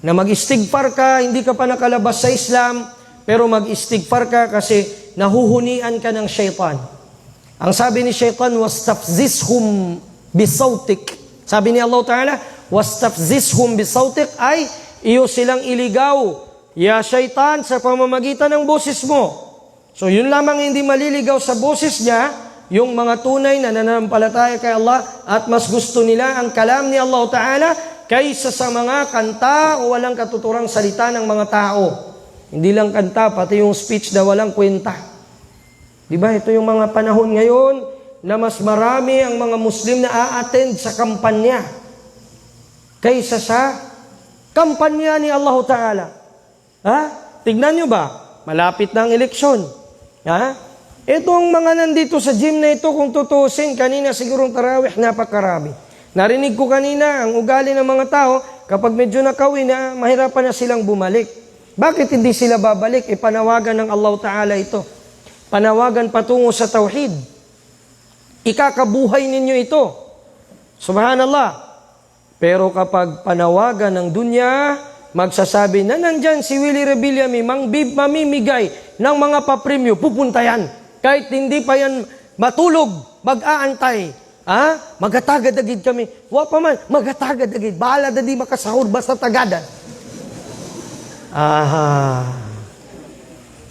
Na mag-istighfar ka, hindi ka pa nakalabas sa Islam, pero mag-istighfar ka kasi nahuhunian ka ng syaitan. Ang sabi ni syaitan, wastafzishum bisautik. Sabi ni Allah Ta'ala, wastafzishum bisautik, ay iyo silang iligaw, ya syaitan, sa pamamagitan ng boses mo. So yun lamang hindi maliligaw sa boses niya, yung mga tunay na nananampalataya kay Allah at mas gusto nila ang kalam ni Allah Ta'ala kaysa sa mga kanta o walang katuturang salita ng mga tao. Hindi lang kanta, pati yung speech na walang kwenta. Diba? Ito yung mga panahon ngayon na mas marami ang mga Muslim na a-attend sa kampanya kaysa sa kampanya ni Allah Ta'ala. Ha? Tignan nyo ba? Malapit na ang eleksyon. Ha? Ito ang mga nandito sa gym na ito, kung tutusin, kanina sigurong tarawih, napakarami. Narinig ko kanina, ang ugali ng mga tao, kapag medyo nakawin na, mahirapan na silang bumalik. Bakit hindi sila babalik? Panawagan ng Allah Ta'ala ito. Panawagan patungo sa tauhid. Ikakabuhay ninyo ito. Subhanallah. Pero kapag panawagan ng dunya, magsasabi na nandyan si Willie Revilla mamimigay ng mga papremyo, pupunta yan. Kahit hindi pa yan matulog, mag-aantay. Magatagad-agid kami. Wa pa man, magatagad-agid. Bahala na di makasahur, basta tagadan.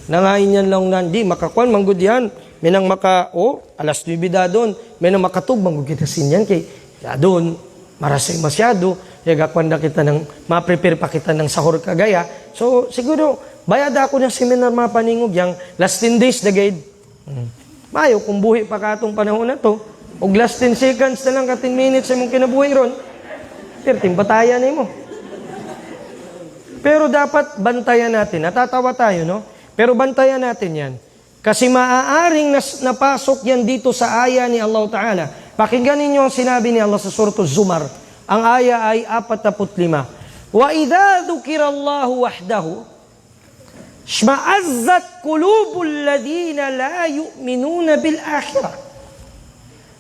Nangain yan lang nandi, makakuan, manggod yan. May nang alas 9 da doon. May nang makatug, manggod kita sinyan kay doon, marasay masyado. Yagakwan na kita ma-prepare pa kita ng sahur kagaya. So, siguro, bayad ako ng seminar mga paningog, yung last 10 days na guide. Mayo, kung buhi pa ka itong panahon na to, o last 10 seconds na lang ka 10 minutes ay mong kinabuhi ron, 13 batayan mo. Pero dapat bantayan natin. Natatawa tayo, no? Pero bantayan natin yan. Kasi maaaring napasok yan dito sa aya ni Allah Ta'ala. Pakinggan ninyo ang sinabi ni Allah sa Surah Az-Zumar. Ang aya ay 45. Wa idha dhukirallahu wahdahu, shma'azzat qulubul ladina la yu'minuna bil akhirah.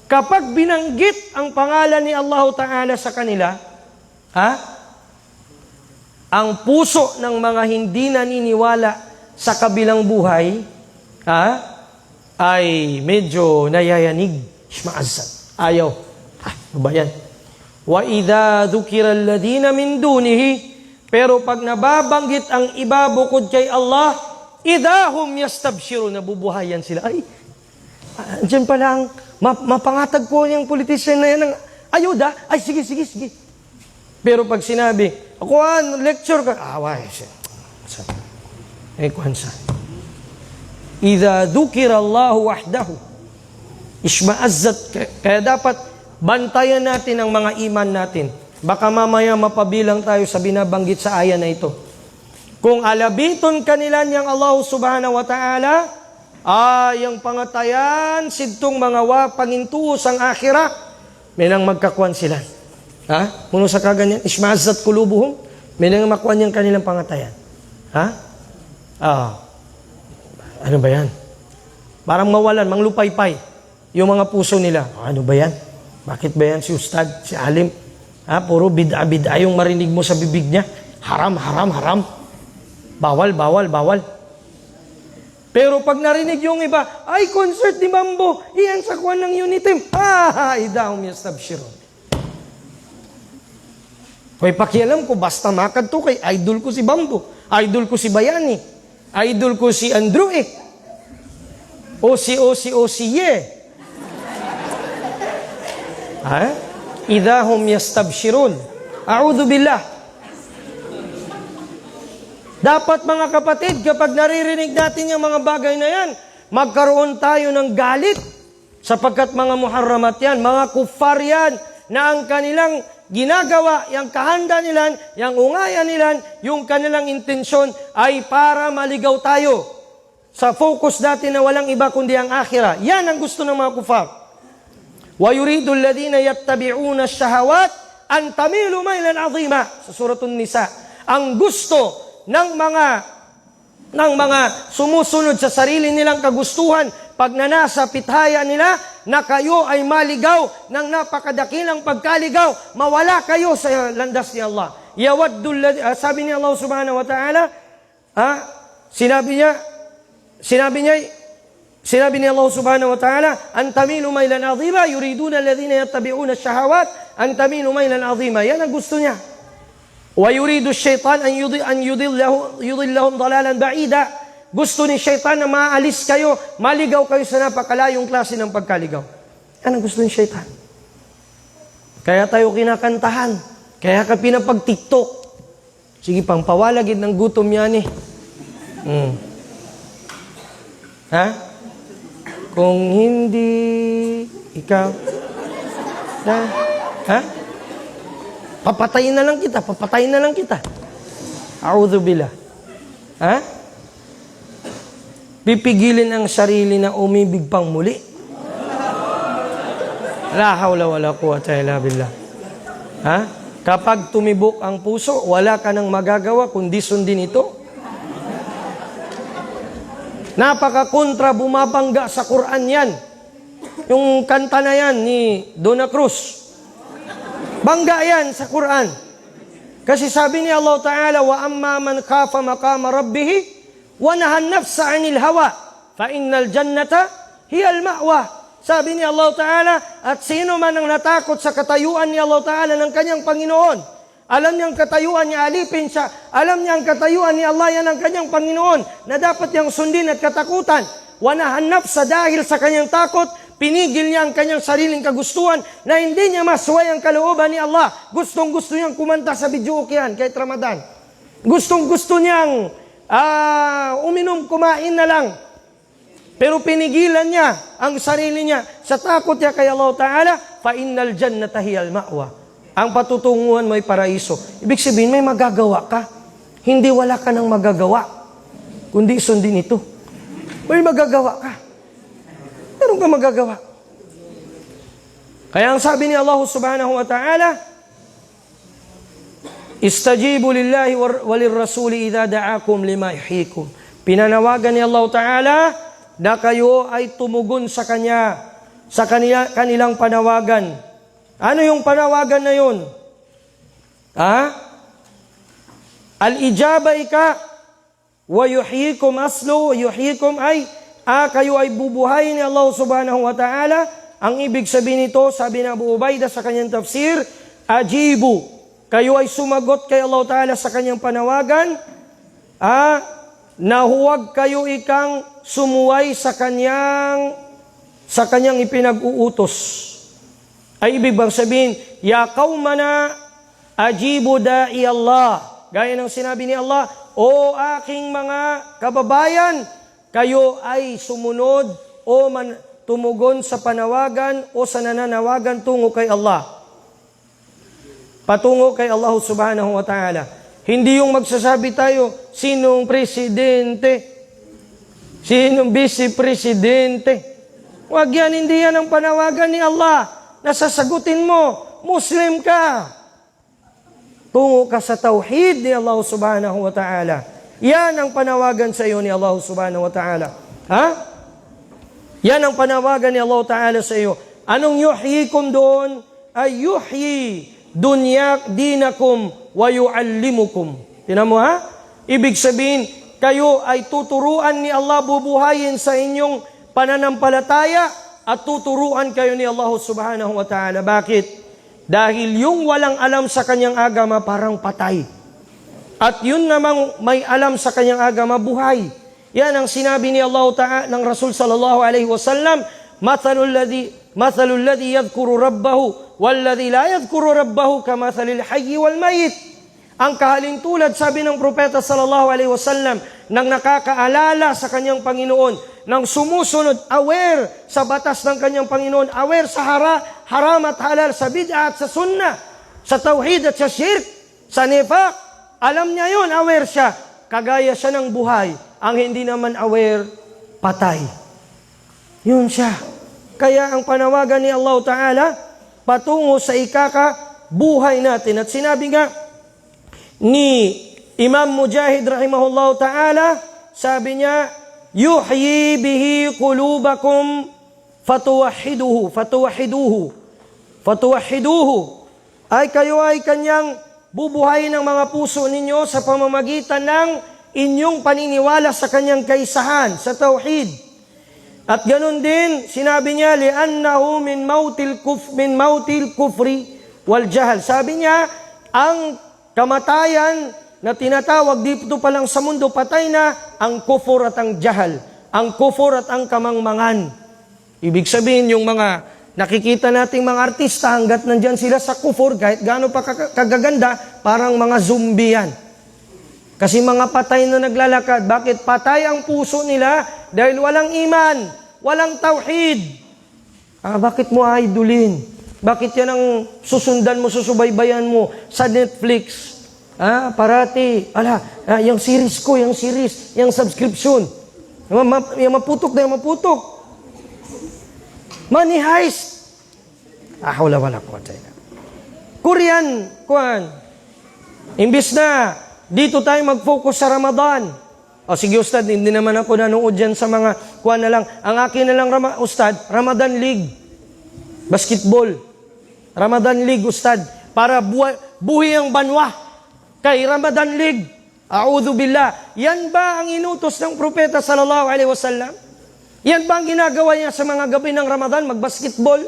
Kapag binanggit ang pangalan ni Allah Ta'ala sa kanila, ang puso ng mga hindi naniniwala sa kabilang buhay, ay medyo nayayanig. Shma'azzat. Ayaw. Ano ba yan? Wa idha dhukira alladhina min dunihi, pero pag nababanggit ang iba bukod kay Allah, idahum yastabshiru, nabubuhayan sila. Ay, andyan pala ang mapangatag ko yung politician na yan ng ayuda. Ay, sige. Pero pag sinabi, ako lecture ka, away siya. Kuhansa. Idha dhukira Allahu wahdahu, ishma'azzat. Kaya dapat bantayan natin ang mga iman natin. Baka mamaya mapabilang tayo sa binabanggit sa aya na ito. Kung alabiton kanila niyang Allah subhanahu wa ta'ala, ang pangatayan, sidtong mga pangintuos ang akhirah, may nang magkakuan sila. Muno sa kaganyan, ishma'azzat kulubuhum, may nang makuan yung kanilang pangatayan. Ano ba yan? Parang mawalan, manglupaypay yung mga puso nila. Ano ba yan? Bakit ba yan si Ustad, si Alim? Puro bid'a yung marinig mo sa bibig niya. Haram. Bawal. Pero pag narinig yung iba, ay, concert ni Bambo, iyan sa kuwan ng Unitim. Idahum yastabshirun. Hoy, pakialam ko, basta makad to kay idol ko si Bambo, idol ko si Bayani, idol ko si Andrew Ye. Idahum yastabshirun. A'udhu billah. Dapat mga kapatid, kapag naririnig natin yung mga bagay na yan, magkaroon tayo ng galit sapagkat mga muharramat yan, mga kuffar yan, na ang kanilang ginagawa, yung kahanda nila, yung ungaya nila, yung kanilang intensyon ay para maligaw tayo sa focus natin na walang iba kundi ang akhirah. Yan ang gusto ng mga kuffar. وَيُرِيدُ الَّذِينَ يَتَّبِعُونَ الشَّهَوَاتِ أَن تَمِيلُوا مَيْلًا عَظِيمًا. Sa Suratun Nisa, ang gusto ng mga sumusunod sa sarili nilang kagustuhan, pag nanasa pithaya nila, na kayo ay maligaw ng napakadakilang pagkaligaw, mawala kayo sa landas ni Allah. Sabi ni Allah subhanahu wa ta'ala, sinabi ni Allah subhanahu wa ta'ala, an tamilu maylan azima, yuriduna alladhina yattabi'una ash-shahawat, an tamilu maylan azima. Yan ang gusto niya. Wa yuridu ash-shaytan an yudillahum dalalan ba'ida. Gusto ni shaytan na maalis kayo, maligaw kayo sa napakalayong klase ng pagkaligaw. Yan ang gusto ni shaytan. Kaya tayo kinakantahan, Kaya ka pinapag-TikTok. Sige, pang pawalagid ng gutom yan eh. Ha? Kung hindi ikaw, ha? Papatayin na lang kita, papatayin na lang kita. A'udhu billah. Ha? Pipigilin ang sarili na umibig pang muli. La hawla wala quwwata illa billah. Ha? Kapag tumibok ang puso, wala ka nang magagawa kundi sundin ito. Napaka-kontra, bumabangga sa Quran yan. Yung kanta na yan ni Donna Cruz. Bangga yan sa Quran. Kasi sabi ni Allah Ta'ala, wa amma man khafa maqama rabbih wa nahan nafsa 'anil hawa fa innal jannata hiyal ma'wa. Sabi ni Allah Ta'ala, at sino man ang natakot sa katayuan ni Allah Ta'ala ng kanyang Panginoon, alam niya ang katayuan niya, alipin siya, alam niya ang katayuan ni Allah, yan ang kanyang Panginoon, na dapat niyang sundin at katakutan. Wanahanap sa dahil sa kanyang takot, pinigil niya ang kanyang sariling kagustuhan na hindi niya masway ang kalooban ni Allah. Gustong-gusto niyang kumanta sa videoke yan, kahit Ramadan. Gustong-gusto niyang uminom, kumain na lang. Pero pinigilan niya ang sarili niya sa takot niya kay Allah Ta'ala, fa innal jannata hiyal ma'wa. Ang patutunguhan mo ay paraiso. Ibig sabihin, may magagawa ka. Hindi wala ka nang magagawa, kundi sundin ito. May magagawa ka. Meron ka magagawa. Kaya ang sabi ni Allah Subhanahu wa Ta'ala, istajibu lillahi walirrasuli idha da'akum lima yuhyikum. Pinanawagan ni Allah Ta'ala na kayo ay tumugon sa Kanya, sa kanilang panawagan. Ano yung panawagan na yun? Al-ijaba ika, wa yuhyikum aslu, yuhyikum ay, kayo ay bubuhayin ni Allah Subhanahu wa Ta'ala. Ang ibig sabihin nito, sabi na Abu Ubaidah sa kanyang tafsir, ajibu, kayo ay sumagot kay Allah Ta'ala sa kanyang panawagan, na huwag kayo ikang sumuway sa kanyang ipinag-uutos. Ay ibig bang sabihin, ya qaumana ajibu da'i Allah. Gaya ng sinabi ni Allah, o aking mga kababayan, kayo ay sumunod o tumugon sa panawagan o sa nananawagan tungo kay Allah. Patungo kay Allah Subhanahu wa Ta'ala. Hindi yung magsasabi tayo, sinong presidente, sinong vice-presidente. Huwag yan, hindi yan ang panawagan ni Allah. Nasasagutin mo, Muslim ka. Tungo ka sa tauhid ni Allah Subhanahu wa Ta'ala. Yan ang panawagan sa iyo ni Allah Subhanahu wa Ta'ala. Yan ang panawagan ni Allah Ta'ala sa iyo. Anong yuhyikum doon? Ay yuhyi dinakum wa yu'allimukum. Tingnan mo Ibig sabihin, kayo ay tuturuan ni Allah, bubuhayin sa inyong pananampalataya at tuturuan kayo ni Allah Subhanahu wa Ta'ala. Bakit? Dahil yung walang alam sa kanyang agama parang patay. At yun namang may alam sa kanyang agama buhay. Yan ang sinabi ni Allah Ta'ala ng Rasul sallallahu alaihi wasallam, mathalul ladhi yadhkuru rabbahu walladhi la yadhkuru rabbahu kamathalil hayyi wal mayit. Ang kahalintulad, sabi ng propeta sallallahu alaihi wasallam, nang nakakaalala sa kanyang Panginoon, nang sumusunod, aware sa batas ng kanyang Panginoon, aware sa haram at halal, sa bid'ah at sa sunnah, sa tauhid at sa shirk, sa nifaq. Alam niya yun, aware siya. Kagaya siya ng buhay. Ang hindi naman aware, patay. Yun siya. Kaya ang panawagan ni Allah Ta'ala, patungo sa buhay natin. At sinabi nga ni Imam Mujahid rahimahullah Ta'ala, sabi niya, yuhyi bihi qulubakum fatuwahhiduhu. Ay kayo ay kanyang bubuhayin ng mga puso ninyo sa pamamagitan ng inyong paniniwala sa kanyang kaisahan, sa tauhid. At ganun din, sinabi niya, li'annahu min mautil kufri wal jahal. Sabi niya, ang kamatayan na tinatawag dito pa lang sa mundo, patay na ang kufur at ang jahal. Ang kufur at ang kamangmangan. Ibig sabihin, yung mga nakikita nating mga artista hanggat nandyan sila sa kufur, kahit gaano pa kagaganda, parang mga zombie yan. Kasi mga patay na naglalakad. Bakit? Patay ang puso nila dahil walang iman, walang tauhid. Bakit mo idolin? Bakit yan ang susundan mo, susubaybayan mo sa Netflix? Parati, yung series ko, yung subscription. Yung maputok na yung maputok. Money heist. Wala ko. Korean, imbis na dito tayo mag-focus sa Ramadan. Sige Ustad, hindi naman ako nanood dyan sa mga na lang. Ang akin na lang, Ustad, Ramadan League. Basketball. Ramadan League, Ustad. Para buhay ang banwa. Kay Ramadan League. A'udhu billah. Yan ba ang inutos ng propeta sallallahu alaihi wasallam? Yan ba ang ginagawa niya sa mga gabi ng Ramadan? Mag-basketball?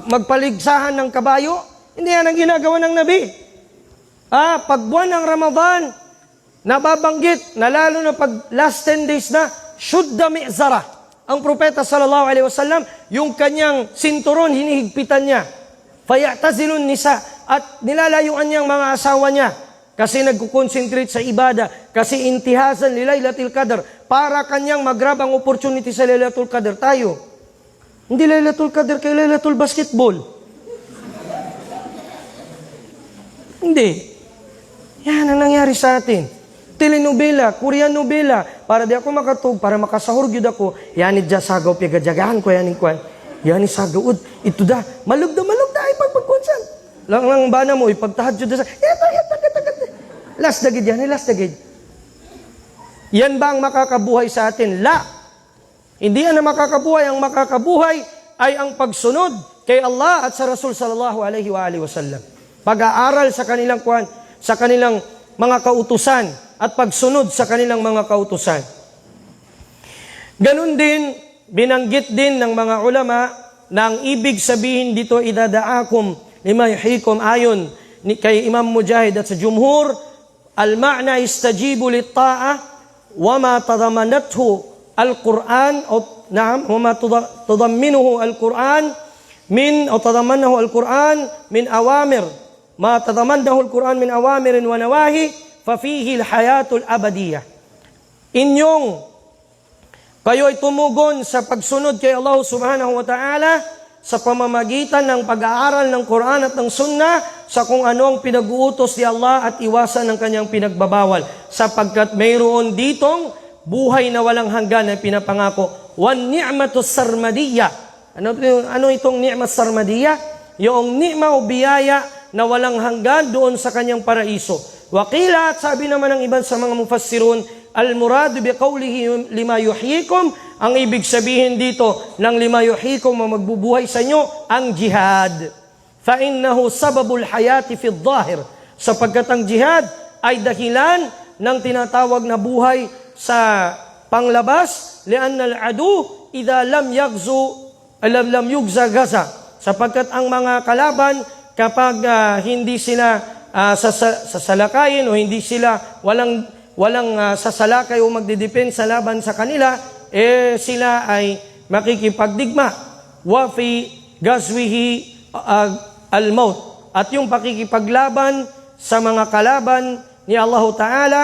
Magpaligsahan ng kabayo? Hindi yan ang ginagawa ng Nabi. Pag buwan ng Ramadan, nababanggit na lalo na pag last 10 days na, syudda mi'zara. Ang propeta sallallahu alaihi wasallam, yung kanyang sinturon, hinihigpitan niya. Fayatazilun nisa, at nilalayuan niyang mga asawa niya. Kasi nagkukonsentrate sa ibada. Kasi intihazan li Lailatul Qadr. Para kanyang mag-grab ang opportunity sa Lailatul Qadr. Tayo, hindi Lailatul Qadr kay Lailatul Basketball. Hindi. Yan ang nangyari sa atin. Telenovela, Korean novela, para di ako makatug, para makasahur gyud ako, yanid dya sagaw, pigajagahan ko yanin kwan. Yanid sagaw, ito da, malug da, ay pagpagkunsan. Lang ba na mo, ipagtahad jud da sa, last dagid yan, last dagid. Yan ba ang makakabuhay sa atin? La. Hindi yan ang makakabuhay. Ang makakabuhay ay ang pagsunod kay Allah at sa Rasul sallallahu alaihi wasallam. Pag-aaral sa kanilang sa kanilang mga kautusan at pagsunod sa kanilang mga kautusan. Ganun din, binanggit din ng mga ulama na ang ibig sabihin dito, idadaakum lima yuhikum, ayon kay Imam Mujahid at sa Jumhur, al-ma'na istajibu lit-ta'ah wa ma tadamanathu al-Qur'an wa ma tudamminuhu al-Qur'an tadamanahu al-Qur'an min awamir ma tadamanahu al-Qur'an min awamirin wa nawahi fa fihi al-hayatul abadiyah. Kayo ay tumugon sa pagsunod kay Allah subhanahu wa ta'ala sa pamamagitan ng pag-aaral ng Quran at ng Sunnah sa kung ano ang pinag-uutos ni Allah at iwasan ng kanyang pinagbabawal, sapagkat mayroon ditong buhay na walang hanggan na pinapangako. Wan ni'matus sarmadiyya. Ano itong ni'mat sarmadiyya? Yung ni'ma o biyaya na walang hanggan doon sa kanyang paraiso. Wakila, at sabi naman ng iban sa mga mufassirun, al-muradu biqawlihi lima yuhyikum, ang ibig sabihin dito ng lima yuhyikum, magbubuhay sa inyo, ang jihad. Fa'innahu sababul hayati fi dhahir, sapagkat ang jihad ay dahilan ng tinatawag na buhay sa panglabas, li'anna al-adu idha lam yugza gaza, sapagkat ang mga kalaban kapag hindi sila sasalakayin o hindi sila walang sasalakay o magdidepensa laban sa kanila, sila ay makikipagdigma. Wa fi gazwihi al-maut, at yung pakikipaglaban sa mga kalaban ni Allah Ta'ala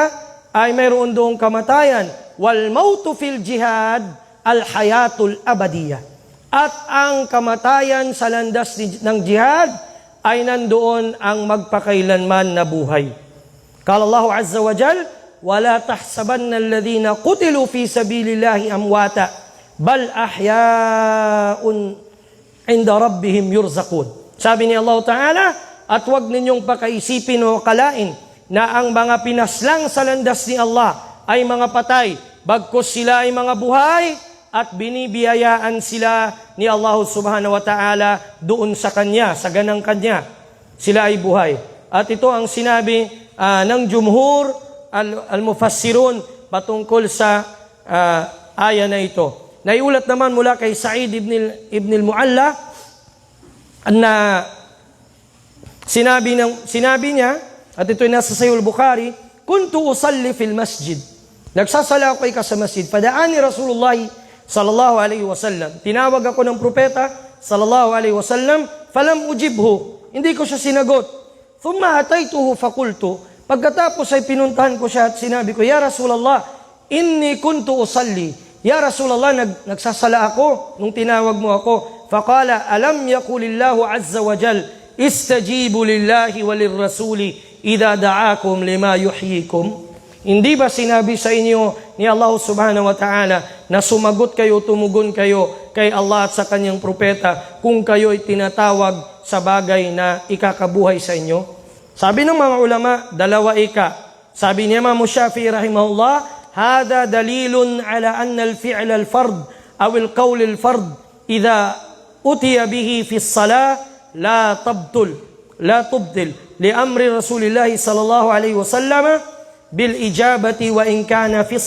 ay mayroon doong kamatayan. Wal mautu fil jihad al-hayatul abadiyah, at ang kamatayan sa landas ng jihad ay nandoon ang magpakailanman na buhay. Qala Allah Azza wa Jal, wala tahsabanna alladhina qutilu fi sabilillahi amwata bal ahya'un 'inda rabbihim yurzaqun. Sabi ni Allah Ta'ala, at huwag ninyong pakaisipin o kalain na ang mga pinaslang sa landas ni Allah ay mga patay, bagkus sila ay mga buhay at binibiyayaan sila ni Allah Subhanahu wa Ta'ala doon sa Kanya, sa ganang Kanya. Sila ay buhay. At ito ang sinabi ng Jumhur al-Mufassirun patungkol sa aya na ito. Naiulat naman mula kay Sa'id ibn al-Mu'alla na sinabi niya, at ito'y nasa Sahih al-Bukhari, kuntu usalli fil masjid. Nagsasala ako sa masjid. Fada'ani Rasulullah sallallahu alaihi wasallam. Tinawag ako ng propeta sallallahu alaihi wasallam, falam ujibhu. Hindi ko siya sinagot. Thumma ataytuhu faqultu. Pagkatapos ay pinuntahan ko siya at sinabi ko, Ya Rasulullah, inni kuntu usalli. Ya Rasulullah, nagsasala ako nung tinawag mo ako. Faqala, alam yakulillahu azza wa jal, istajibu lillahi walirrasuli idha da'akum lima yuhyikum. Hindi ba sinabi sa inyo ni Allah subhanahu wa ta'ala na sumagot kayo, tumugon kayo kay Allah at sa kanyang propeta kung kayo'y tinatawag sa bagay na ikakabuhay sa inyo? Sabi ng mga ulama, dalawa ika. Sabi ni Imam Shafi'i rahimahullah, hada dalilun ala anna al-fi'l al-fard aw al-qawl al-fard idha utiya bihi fi as-salah la tubdil li amri Rasulillah sallallahu alaihi wasallam bil ijabati wa in kana fi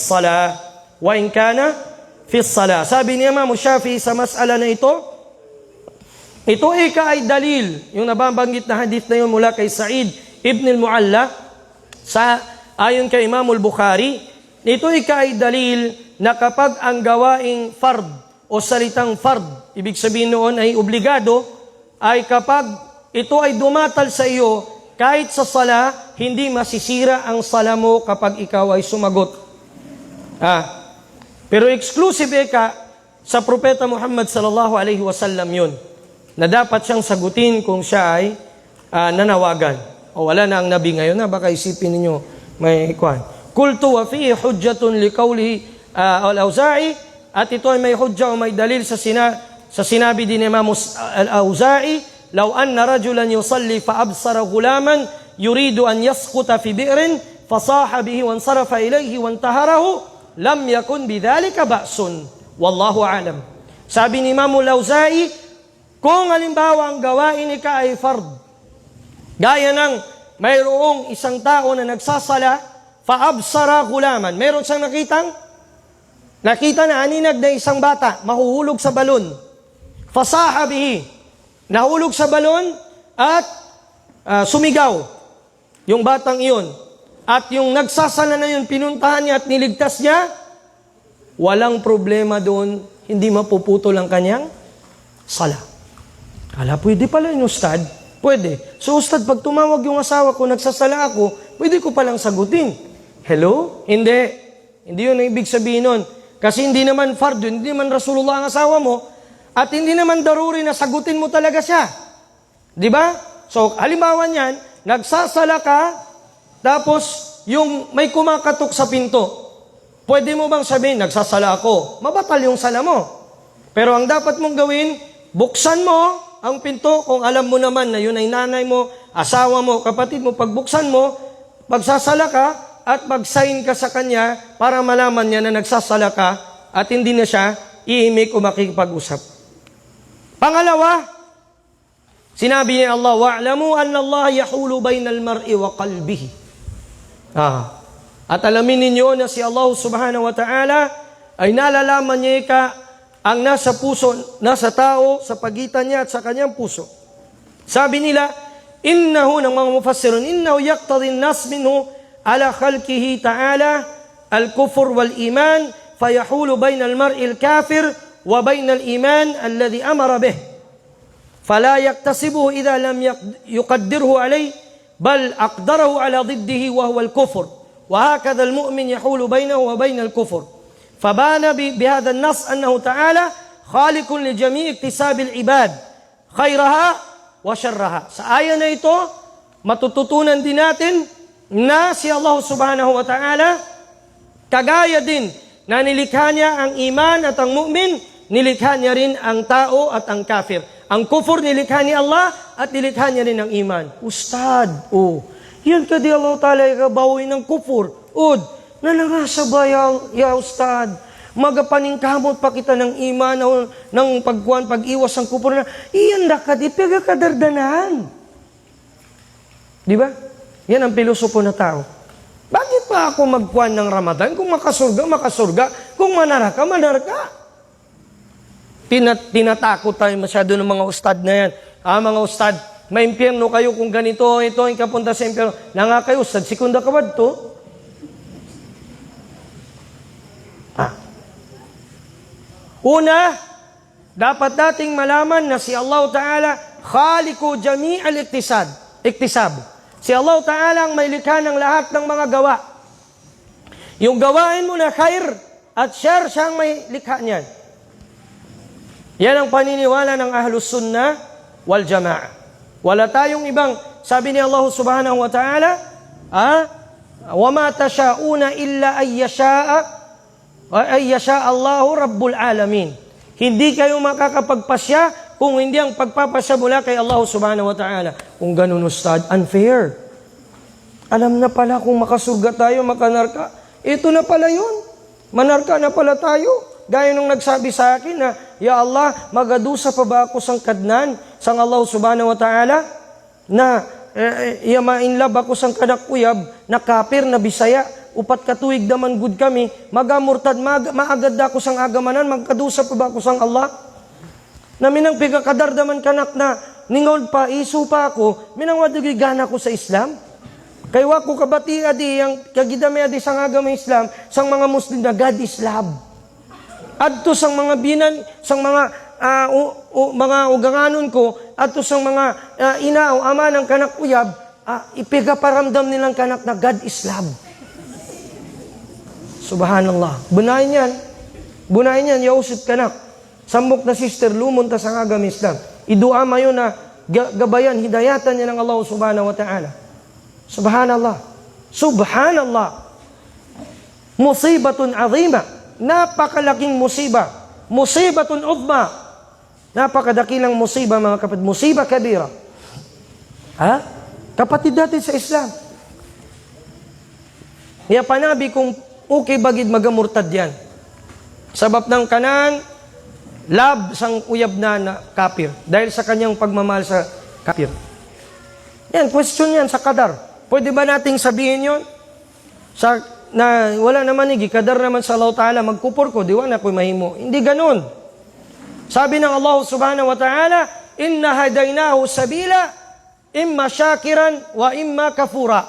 as-salah. Sabi ni Imam Shafi'i sa mas'ala na ito ika ay dalil, yung nababanggit na hadith na yun mula kay Sa'id ibn al-Mu'alla ayon kay Imam al-Bukhari, ito ika ay dalil na kapag ang gawaing fard o salitang fard, ibig sabihin noon ay obligado, ay kapag ito ay dumatal sa iyo, kahit sa sala, hindi masisira ang sala mo kapag ikaw ay sumagot. Pero exclusive ika sa Propeta Muhammad sallallahu alaihi wasallam yun, na dapat siyang sagutin kung siya ay nanawagan. O wala na ang nabi ngayon, baka isipin ninyo may kwan. Kultu wa fihi hujjatun liqawlihi al-Auza'i, at ito ay may hujja o may dalil sa sinabi din ni Imam al-Auza'i, law anna rajulan yusalli fa absara ghulaman yuridu an yasquta fi bi'rin fasaha bihi wa ansarafa ilayhi wa antaharahu lam yakun bidhalika ba'sun wallahu a'lam. Sabi ni Imam al-Auza'i, kung halimbawa ang gawain ika ay fard, gaya ng mayroong isang tao na nagsasala, faabsara gulaman, mayroon siyang nakita na aninag na isang bata, mahuhulog sa balon. Fasaha bihi, nahulog sa balon at sumigaw yung batang iyon. At yung nagsasala na yun, pinuntahan niya at niligtas niya, walang problema doon, hindi mapuputol ang kanyang sala. Pwede pala yung ustad. Pwede. So ustad, pag tumawag yung asawa ko, nagsasala ako, pwede ko palang sagutin. Hello? Hindi. Hindi yun ang ibig sabihin nun. Kasi hindi naman fard yun, hindi naman Rasulullah ang asawa mo, at hindi naman daruri na sagutin mo talaga siya. Di ba? So, halimbawa niyan, nagsasala ka, tapos yung may kumakatok sa pinto, pwede mo bang sabihin, nagsasala ako? Mabatal yung sala mo. Pero ang dapat mong gawin, buksan mo ang pinto kung alam mo naman na yun ay nanay mo, asawa mo, kapatid mo. Pagbuksan mo, magsasala ka at mag-sign ka sa kanya para malaman niya na nagsasala ka at hindi na siya iimik o makikipag-usap. Pangalawa, sinabi ni Allah, wa'lamu anna Allah yahulu bainal mar'i wa qalbihi. At alamin ninyo na si Allah subhanahu wa ta'ala ay nalalaman niya ka ang nasa puso, nasa tao, sa pagitan niya at sa kanyang puso. Sabi nila, innahu, ng mga mufassirun, innahu yaqtadin nas minhu ala khalqihi ta'ala al-kufr wal-iman fayahulu bayna al-mar'i al-kafir wa bayna al-iman alladhi amara bih. Fala yaktasibuhu idha lam yuqaddirhu alayh bal aqdarahu ala ضده وهو الكفر وهكذا المؤمن يحول بينه وبين الكفر. فبان بهذا النص أنه تعالى خالق لجميع اكتساب العباد خيرها وشرها. Sa aya na ito, matututunan din natin na si Allah subhanahu wa ta'ala, kagaya din na nilikha niya ang iman at ang mu'min, nilikha niya rin ang tao at ang kafir. Ang kufur nilikha ni Allah at nilikha niya rin ang iman. Ustad, yan ka di Allah ta'ala ikabawin ng kufur. Nanangasa ba ya ustad? Magapaningkamot pa kita ng iman, ng pag-iwas ng kupor na, iyan da ka, di pagkakadardanan. Di ba? Yan ang pilosopo na tao. Bakit pa ako magkuhan ng Ramadan? Kung makasurga. Kung manaraka. Tinatakot tayo masyado ng mga ustad na yan. Mga ustad, may impyerno kayo kung ganito, ito ang kapunta sa impyerno. Nga kayo, ustad, sikunda ka ba ito? Una, dapat nating malaman na si Allah Ta'ala khaliqu jami'al iktisab. Si Allah Ta'ala ang may likha ng lahat ng mga gawa. Yung gawain mo na khair at shar, siyang may likha niyan. Yan ang paniniwala ng Ahlus Sunnah wal Jama'ah. Wala tayong ibang, sabi ni Allah Subhanahu wa Ta'ala, wa ma tasha'una illa ay yasha Allahu Rabbul Alamin. Hindi kayo makakapagpasya kung hindi ang pagpapasya mula kay Allah Subhanahu wa Ta'ala. Kung ganun, Ustad, unfair. Alam na pala kung makasurga tayo, makanarka. Ito na pala yun. Manarka na pala tayo. Gaya nung nagsabi sa akin na, Ya Allah, magadusa pa ba ako sang kadnan, sang Allah Subhanahu wa Ta'ala, na yamainlab ako sang kanakuyab, na kapir, na bisaya, upat katuig daman good kami, magamurtad, maagad ako sang agamanan, magkadusa pa ba ako sang Allah? Na minang pigakadar daman kanak na, ningon pa, isu pa ako, minang wadugigana ko sa Islam. Kaya wako kabati adi, ang kagidami adi sang agama Islam, sang mga Muslim na God is love. Adto sang mga binan, sang mga mga uganganon ko, adto sang mga ina o ama ng kanak uyab, ipigaparamdam nilang kanak na God is love. Subhanallah. Bunayin yan, yausip kanak. Sambok na sister, lumunta sa agama Islam. Idua mayo na gabayan, hidayatan niya ng Allah Subhanahu wa Ta'ala. Subhanallah. Subhanallah. Musibatun azima. Napakalaking musiba. Musibatun uzma. Napakadakilang musiba, mga kapatid. Musiba kabira. Kapatid natin sa Islam. Kaya panabi kung okay bagid magamurtad yan. Sabab ng kanan, lab sang uyab na kapir. Dahil sa kanyang pagmamahal sa kapir. Yan, question yan sa kadar. Pwede ba nating sabihin yun? Na wala naman kadar naman sa Allah Ta'ala, magkupor ko, diwa na ako'y mahimo. Hindi ganun. Sabi ng Allah Subhanahu wa Ta'ala, inna hadaynahu sabila, imma syakiran wa imma kafura.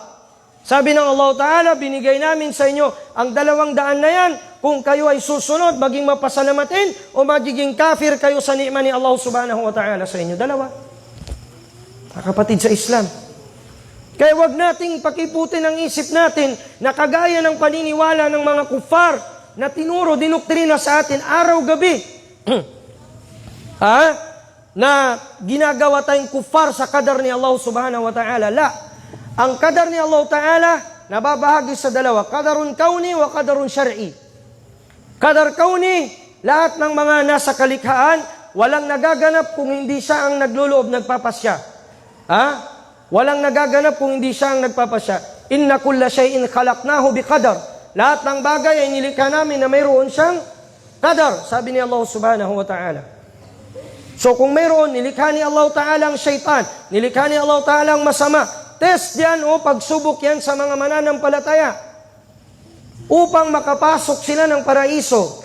Sabi ng Allah Ta'ala, binigay namin sa inyo ang dalawang daan na yan, kung kayo ay susunod, maging mapasalamatin, o magiging kafir kayo sa ni'ma ni Allah Subhanahu wa Ta'ala sa inyo. Dalawa. Kapatid sa Islam. Kaya wag nating pakiputin ang isip natin na kagaya ng paniniwala ng mga kufar na tinuro, dinoktrina sa atin araw-gabi. Na ginagawa tayong kufar sa kadar ni Allah Subhanahu wa Ta'ala. La. Ang kadar ni Allah Ta'ala nababahagi sa dalawa. Kadarun kauni wa kadarun syar'i. Kadar kauni, lahat ng mga nasa kalikhaan, walang nagaganap kung hindi siya ang nagluloob, nagpapasya. Walang nagaganap kung hindi siya ang nagpapasya. Inna kulla shay'in khalaqnahu biqadar. Lahat ng bagay ay nilikha namin na mayroon siyang qadar, sabi ni Allah Subhanahu wa Ta'ala. So kung mayroon, nilikha ni Allah Ta'ala ang syaitan, nilikha ni Allah Ta'ala ang masama, test yan o pagsubok yan sa mga mananampalataya upang makapasok sila ng paraiso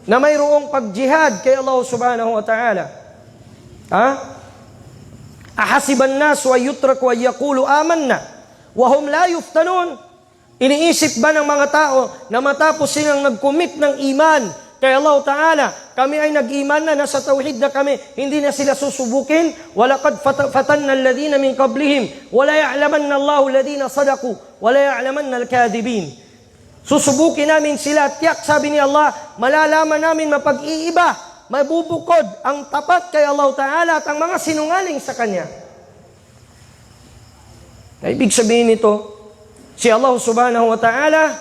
na mayroong pagjihad kay Allah Subhanahu wa Ta'ala. Ahasiban nas wa yutrak wa yaqulu amanna wa hum la yuftanun. Iniisip ba ng mga tao na matapos silang nag-commit ng iman kay Allah Ta'ala, kami ay nag-iman na, nasa tauhid na kami, hindi na sila susubukin? Walaqad fatanna alladhina min qablihim wala ya'lamanna Allahu alladhina sadaqu wala ya'lamanna al-kadhibin. Susubukin namin sila, tiyak, sabi ni Allah, malalaman namin mapag-iiba, mabubukod ang tapat kay Allah Ta'ala at ang mga sinungaling sa Kanya. Ibig sabihin nito, si Allah Subhanahu wa Ta'ala,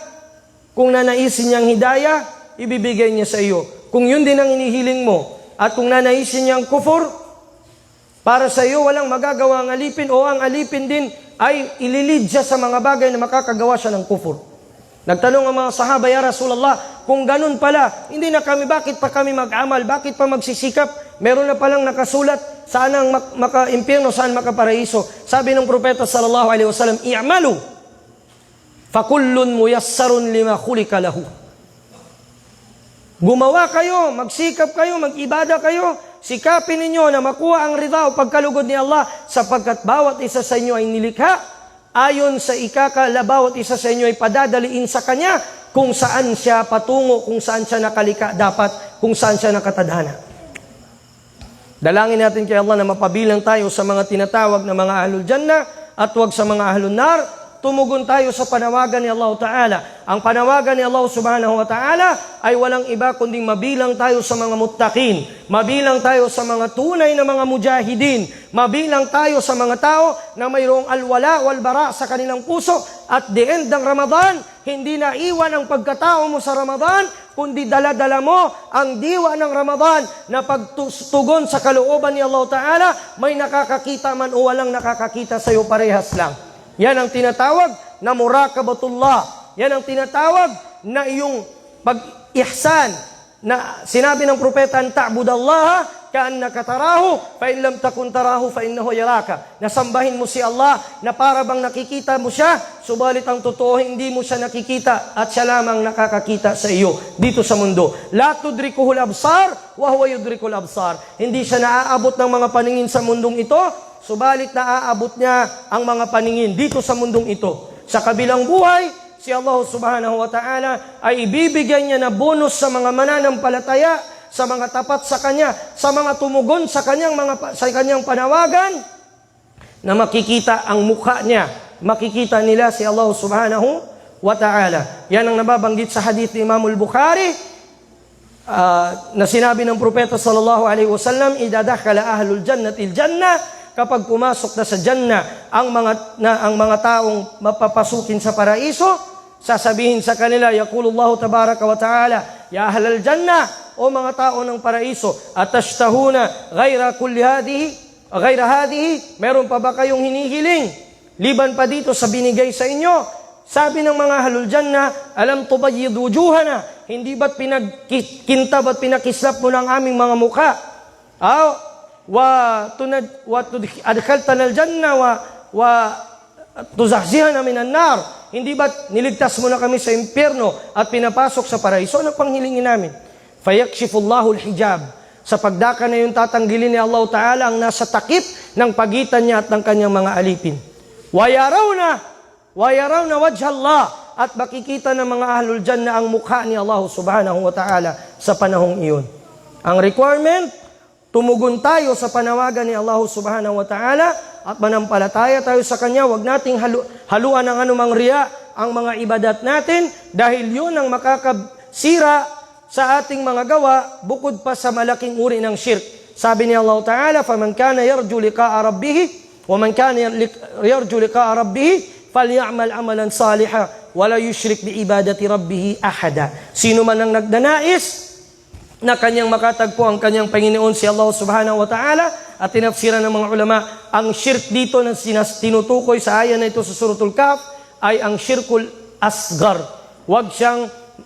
kung nanaisin niyang hidayah, ibibigay niya sa iyo. Kung yun din ang inihiling mo, at kung nanaisin niyang kufur, para sa iyo walang magagawa ang alipin, o ang alipin din ay ililid siya sa mga bagay na makakagawa siya ng kufur. Nagtanong ang mga sahaba, Ya Rasulullah, kung ganun pala, hindi na kami, bakit pa kami mag-amal? Bakit pa magsisikap? Meron na palang nakasulat, saan ang maka-impyerno, saan makaparaiso. Sabi ng propeta sallallahu alaihi wasallam, i'malu, fakullun muyassarun lima khulika lahu. Gumawa kayo, magsikap kayo, mag-ibada kayo, sikapin ninyo na makuha ang ridha o pagkalugod ni Allah, sapagkat bawat isa sa inyo ay nilikha ayon sa ikakala, bawat isa sa inyo ay padadaliin sa Kanya kung saan siya patungo, kung saan siya nakalika dapat, kung saan siya nakatadhana. Dalangin natin kay Allah na mapabilang tayo sa mga tinatawag na mga ahlul jannah at wag sa mga ahlul nar. Tumugon tayo sa panawagan ni Allah Ta'ala. Ang panawagan ni Allah Subhanahu wa Ta'ala ay walang iba kundi mabilang tayo sa mga muttaqin, mabilang tayo sa mga tunay na mga mujahidin, mabilang tayo sa mga tao na mayroong alwala wal bara sa kanilang puso. At the end ng Ramadan, hindi na iwan ang pagkatao mo sa Ramadan, kundi dala-dala mo ang diwa ng Ramadan na pagtugon sa kalooban ni Allah Ta'ala, may nakakakita man o walang nakakakita sa iyo, parehas lang. Yan ang tinatawag na murakabatullah. Yan ang tinatawag na iyong pag-ihsan. Na sinabi ng propeta, an ta'budallaha ka'annaka tarahu, fa in lam takun tarahu fa innahu yaraka. Nasambahin mo si Allah na para bang nakikita mo siya, subalit ang totoo hindi mo siya nakikita at siya lamang nakakakita sa iyo dito sa mundo. La tudrikuhul absar wa huwa yudrikul absar. Hindi siya naaabot ng mga paningin sa mundong ito, subalit naaabot niya ang mga paningin dito sa mundong ito. Sa kabilang buhay, si Allah Subhanahu wa Ta'ala ay ibibigay niya na bonus sa mga mananampalataya, sa mga tapat sa Kanya, sa mga tumugon sa Kanyang panawagan, na makikita ang mukha niya. Makikita nila si Allah Subhanahu wa Ta'ala. Yan ang nababanggit sa hadith ni Imam al-Bukhari, na sinabi ng propeta sallallahu alaihi wasallam, idza dakhala ahlul jannati al-jannah, kapag pumasok na sa Jannah ang mga taong mapapasukin sa paraiso, sasabihin sa kanila, yaqulullahu tabaraka wa ta'ala, ya ahlal Jannah, o mga tao ng paraiso, atashtahuna ghayra hadihi, meron pa ba kayong hinihiling liban pa dito sa binigay sa inyo? Sabi ng mga ahlul Jannah, alam tubayyid wujuhana, hindi ba't pinagkinta, ba't pinakislap mo ng aming mga mukha? Adkhaltana al-jannah wa tuzahzihana minan nar. Hindi ba't niligtas mo na kami sa impyerno at pinapasok sa paraiso? Ano pang hilingin namin? Fayakshifullahu al-hijab. Sa pagdaka na yung tatanggilin ni Allah Ta'ala ang nasa takip ng pagitan niya at ng kanyang mga alipin. Wa yarawna wajha Allah, at makikita ng mga ahlul jannah ang mukha ni Allah Subhanahu wa Ta'ala sa panahong iyon. Ang requirement, tumugon tayo sa panawagan ni Allah Subhanahu wa Ta'ala at manampalataya tayo sa Kanya. Huwag nating haluan ng anumang riya ang mga ibadat natin, dahil yun ang makakasira sa ating mga gawa bukod pa sa malaking uri ng shirk. Sabi ni Allah Ta'ala, فَمَنْ كَانَ يَرْجُ لِقَاءَ رَبِّهِ وَمَنْ كَانَ يَرْجُ لِقَاءَ رَبِّهِ فَلْيَعْمَلْ عَمَلًا صَالِحًا وَلَا يُشْرِكْ بِعِبَادَةِ رَبِّهِ أَحَدًا. Sino man ang nagdanais na kanyang makatagpo ang kanyang Panginoon si Allah Subhanahu wa Ta'ala, at tinafsiran ng mga ulama, ang shirk dito na tinutukoy sa ayan na ito sa Suratul Kahf ay ang shirkul asgar.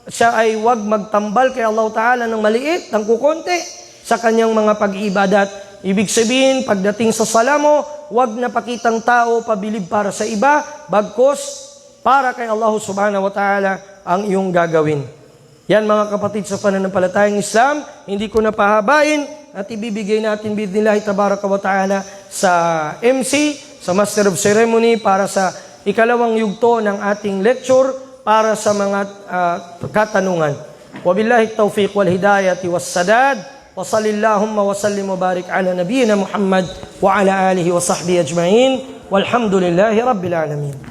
Siya ay wag magtambal kay Allah Ta'ala ng maliit, ng kukonti sa kanyang mga pag-ibadat. Ibig sabihin, pagdating sa sala mo, wag na pakitang tao pabilib para sa iba, bagkos para kay Allah Subhanahu wa Ta'ala ang iyong gagawin. Yan mga kapatid sa pananampalatayang Islam, hindi ko na pahabain at ibibigay natin bidnillahi tabaraka wa ta'ala sa MC, sa Master of Ceremony, para sa ikalawang yugto ng ating lecture para sa mga katanungan. Wabillahi tawfiq wal hidayati was sadad, wa salillahumma wa sallim wa barik ala nabiyyina Muhammad wa ala alihi wa sahbihi ajma'in, walhamdulillahi rabbil alamin.